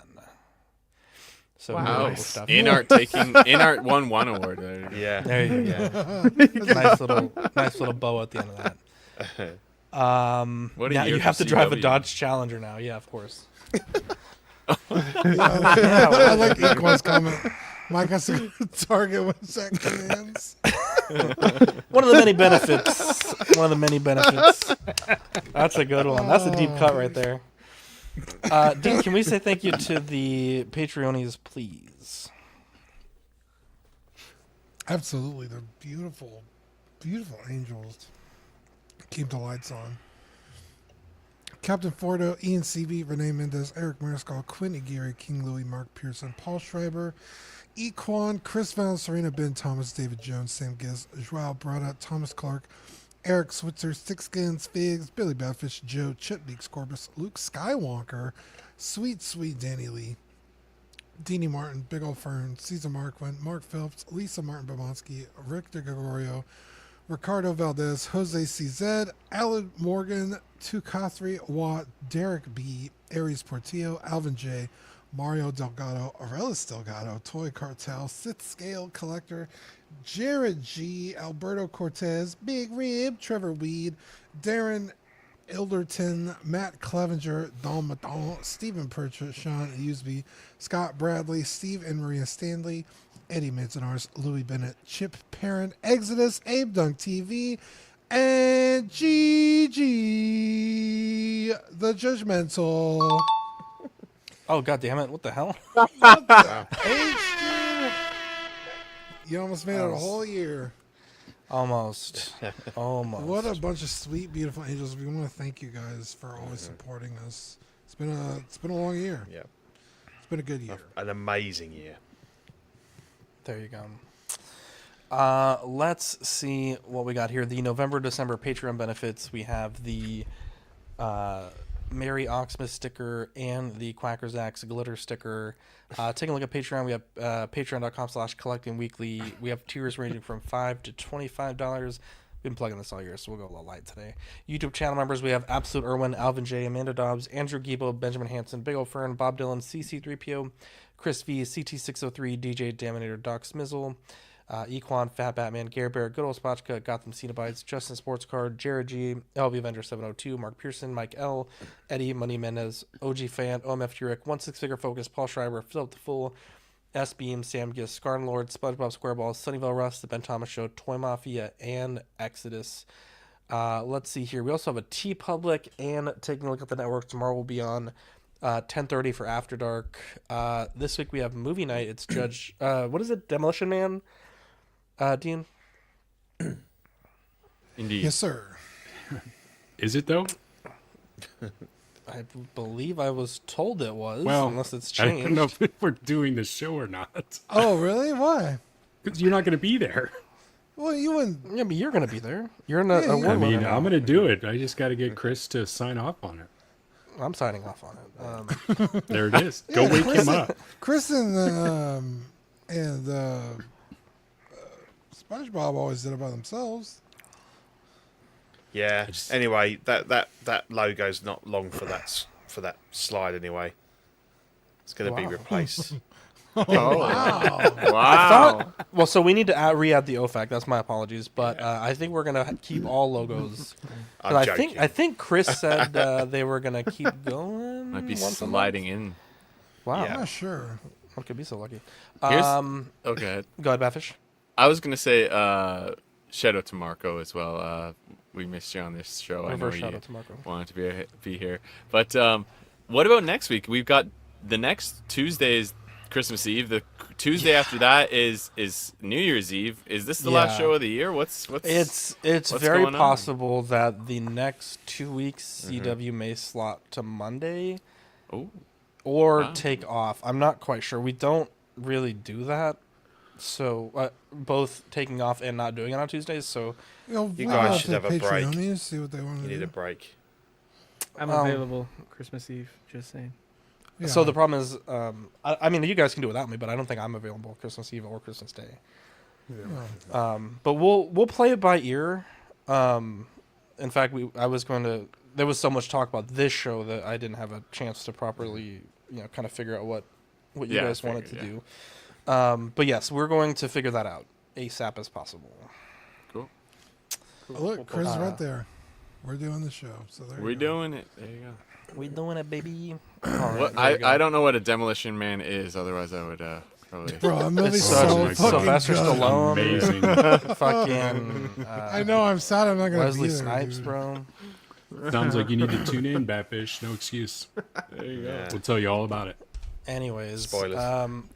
So really cool stuff. Inart won one award. There. Yeah. There you go. nice little bow at the end of that. What a Now year you for have to drive a CW. Dodge Challenger now. Yeah, of course. I like Equa's comment. Mike has to go to Target when Zach commands. One of the many benefits. That's a good one. That's a deep cut right there. Dean, can we say thank you to the Patreonies, please? Absolutely. They're beautiful, beautiful angels. Keep the lights on. Captain Fordo, Ian Seavey, Renee Mendez, Eric Mariscal, Quinn Aguirre, King Louis, Mark Pearson, Paul Schreiber, Equan, Chris Val, Serena Ben Thomas, David Jones, Sam Giz, Joao Brada, Thomas Clark, Eric Switzer, Sixskins, Figs, Billy Badfish, Joe, Chip Beeks, Corbus, Luke Skywalker, Sweet Danny Lee, Deanie Martin, Big Ol' Fern, Caesar Marquand, Mark Phillips, Lisa Martin Bobanski, Rick DeGregorio, Ricardo Valdez, Jose CZ, Alan Morgan, Tukathri Watt, Derek B, Aries Portillo, Alvin J, Mario Delgado, Arelis Delgado, Toy Cartel, Sith Scale Collector, Jared G, Alberto Cortez, Big Rib, Trevor Weed, Darren Ilderton, Matt Clevenger, Don Maton, Stephen Purchase, Sean Usby, Scott Bradley, Steve and Maria Stanley, Eddie Manzanars, Louis Bennett, Chip Perrin, Exodus, Abe Dunk TV, and GG the Judgmental. Oh, god damn it. What the hell? You almost made it a whole year. Almost. Almost. What a bunch of sweet, beautiful angels. We want to thank you guys for always supporting us. It's been a long year. Yeah. It's been a good year. An amazing year. There you go. Let's see what we got here. The November-December Patreon benefits. We have the Mary Oxmas sticker and the Quackers Axe glitter sticker. Taking a look at Patreon, we have patreon.com/collectingweekly. We have tiers ranging from $5 to $25. Been plugging this all year, so we'll go a little light today. YouTube channel members, we have Absolute Irwin, Alvin J, Amanda Dobbs, Andrew Gibo, Benjamin Hansen, Big Ol' Fern, Bob Dylan, CC3PO, Chris V, CT603, DJ Daminator, Doc Smizzle, Equan, Fat Batman, Gare Bear, Good Old Spotchka, Gotham Cenobites, Justin Sports Card, Jared G, LB Avenger 702, Mark Pearson, Mike L, Eddie Money Mendez, OG Fan, OMF Jurek, 1-6-figure Focus, Paul Schreiber, Philip the Fool, S Beam, Sam Giss, Scarn Lord, SpongeBob SquareBall, Sunnyvale Russ, The Ben Thomas Show, Toy Mafia, and Exodus. Let's see here. We also have a T Public, and taking a look at the network tomorrow will be on 10:30 for After Dark. This week we have movie night. It's Judge, what is it? Demolition Man? Dean? Indeed. Yes, sir. Is it though? I believe I was told it was, Well, unless it's I changed. don't know if we're doing the show or not. Oh, really? Why? Because you're not going to be there. Well, you wouldn't. Yeah, but you're going to be there. You're in a Yeah, award I mean, winner now. I'm going to do it. I just got to get Chris to sign off on it. I'm signing off on it. There it is. Go wake Chris, him up. Chris and SpongeBob always did it by themselves. Yeah. Anyway, that logo's not long for that slide anyway. It's going to be Wow. replaced. Oh, Wow. wow. Well, so we need to re-add the OFAC. That's my apologies, but I think we're gonna keep all logos. 'Cause I'm I joking. think Chris said they were gonna keep going. Might be once a month. sliding in. Wow, I'm not sure. I could be so lucky. Here's- Go Okay. ahead, Batfish. I was going to say shout out to Marco as well. We missed you on this show. I know Reverse you shout out to Marco. wanted to be here. But what about next week? We've got the next Tuesday is Christmas Eve. The Tuesday after that is New Year's Eve. Is this the last Yeah. show of the year? What's It's what's very going on? possible that the next 2 weeks Mm-hmm. CW may slot to Monday Oh, or Wow. take off. I'm not quite sure. We don't really do that. So both taking off and not doing it on Tuesdays. So You You guys should have a break. Patreonies, see what they want You to need do. a break. I'm Um, available Christmas Eve. Just saying. Yeah. So the problem is, I mean, you guys can do it without me, but I don't think I'm available Christmas Eve or Christmas Day. Yeah. But we'll play it by ear. In fact, there was so much talk about this show that I didn't have a chance to properly, kind of figure out what you Yeah, guys wanted to figured, do. But yes, we're going to figure that out ASAP as possible. cool. Oh, look, Chris is right there. We're doing the show. So there We're you go. doing it. There you go. We doing it, baby. What, I don't know what a Demolition Man is. Otherwise, I would probably. Bro, that movie's It's so such a fucking Sylvester good. Stallone. Amazing. Fucking. I know. I'm sad. I'm not gonna Wesley be there, Snipes, dude. bro. Sounds like you need to tune in, Batfish. No excuse. There you go. Yeah. We'll tell you all about it. Anyways, Spoilers.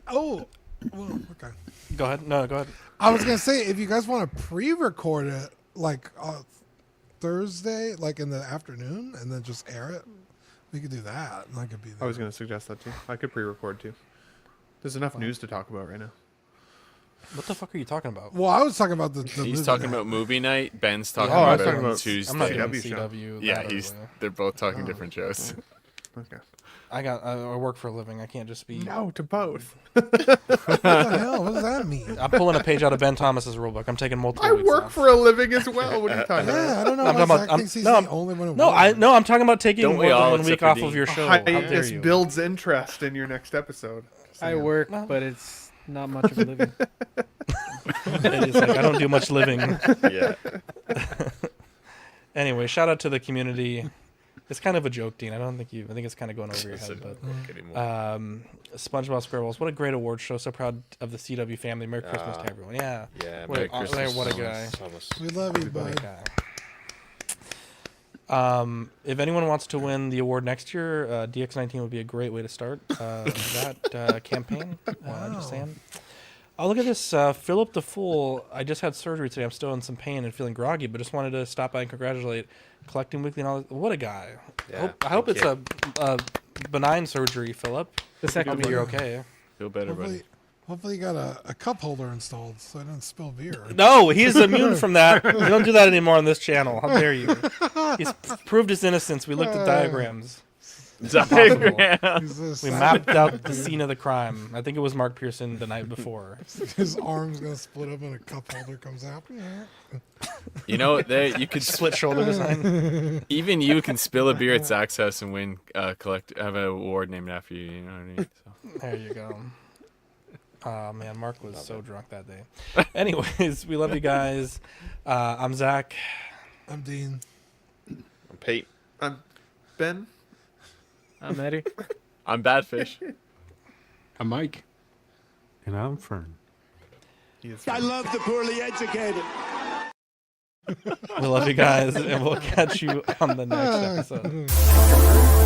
Oh, well, okay. Go ahead. No, go ahead. I was gonna say if you guys want to pre-record it, like Thursday, like in the afternoon, and then just air it, we could do that. And I could be there. I was going to suggest that too. I could pre-record too. There's enough news to talk about right now. What the fuck are you talking about? Well, I was talking about the He's movie talking night. about movie night. Ben's talking Oh, I about, was talking about- Tuesday. I'm not doing CW show. CW. Yeah, that early. they're both talking different shows. Okay. I work for a living. I can't just be. No to both. What the hell? What does that mean? I'm pulling a page out of Ben Thomas's rulebook. I'm taking multiple. I weeks work off. for a living as well. What are you talking Yeah, about? I don't know I'm why talking about- Zach I'm- thinks he's no, the only one who No, works. I'm talking about taking Don't more we than all, 1 except week for off Dean? of your show. How dare This you? builds interest in your next episode. I work, but it's not much of a living. It's like I don't do much living. Yeah. Anyway, shout out to the community. It's kind of a joke, Dean. I think it's kind of going over your head, but SpongeBob SquarePants. What a great award show! So proud of the CW family. Merry Christmas to everyone. Yeah. Yeah. What Merry a- Christmas, what a guy. Thomas. We love you, What a bud. guy. If anyone wants to win the award next year, DX19 would be a great way to start that campaign. Just saying. Oh, look at this. Philip the Fool. I just had surgery today. I'm still in some pain and feeling groggy, but just wanted to stop by and congratulate Collecting Weekly and all. What a guy. Yeah, I hope thank it's a benign surgery, Philip. The second Hope one. you're okay. Feel better, Hopefully, buddy. hopefully you got a cup holder installed so I don't spill beer. No, he's immune from that. We don't do that anymore on this channel. How dare you? He's proved his innocence. We looked at diagrams. Diagram. He's just- We mapped out the scene of the crime. I think it was Mark Pearson the night before. his arm's gonna split up and a cup holder comes out. You know, there you could Split shoulder design. even you can spill a beer at Zach's house and win have an award named after you. You know what I mean? So. There you go. Oh man, Mark was so drunk that day. Anyways, we love you guys. I'm Zach. I'm Dean. And Pete. I'm Ben. I'm Eddie. I'm Badfish. I'm Mike. And I'm Fern. I love the poorly educated. We love you guys, and we'll catch you on the next episode.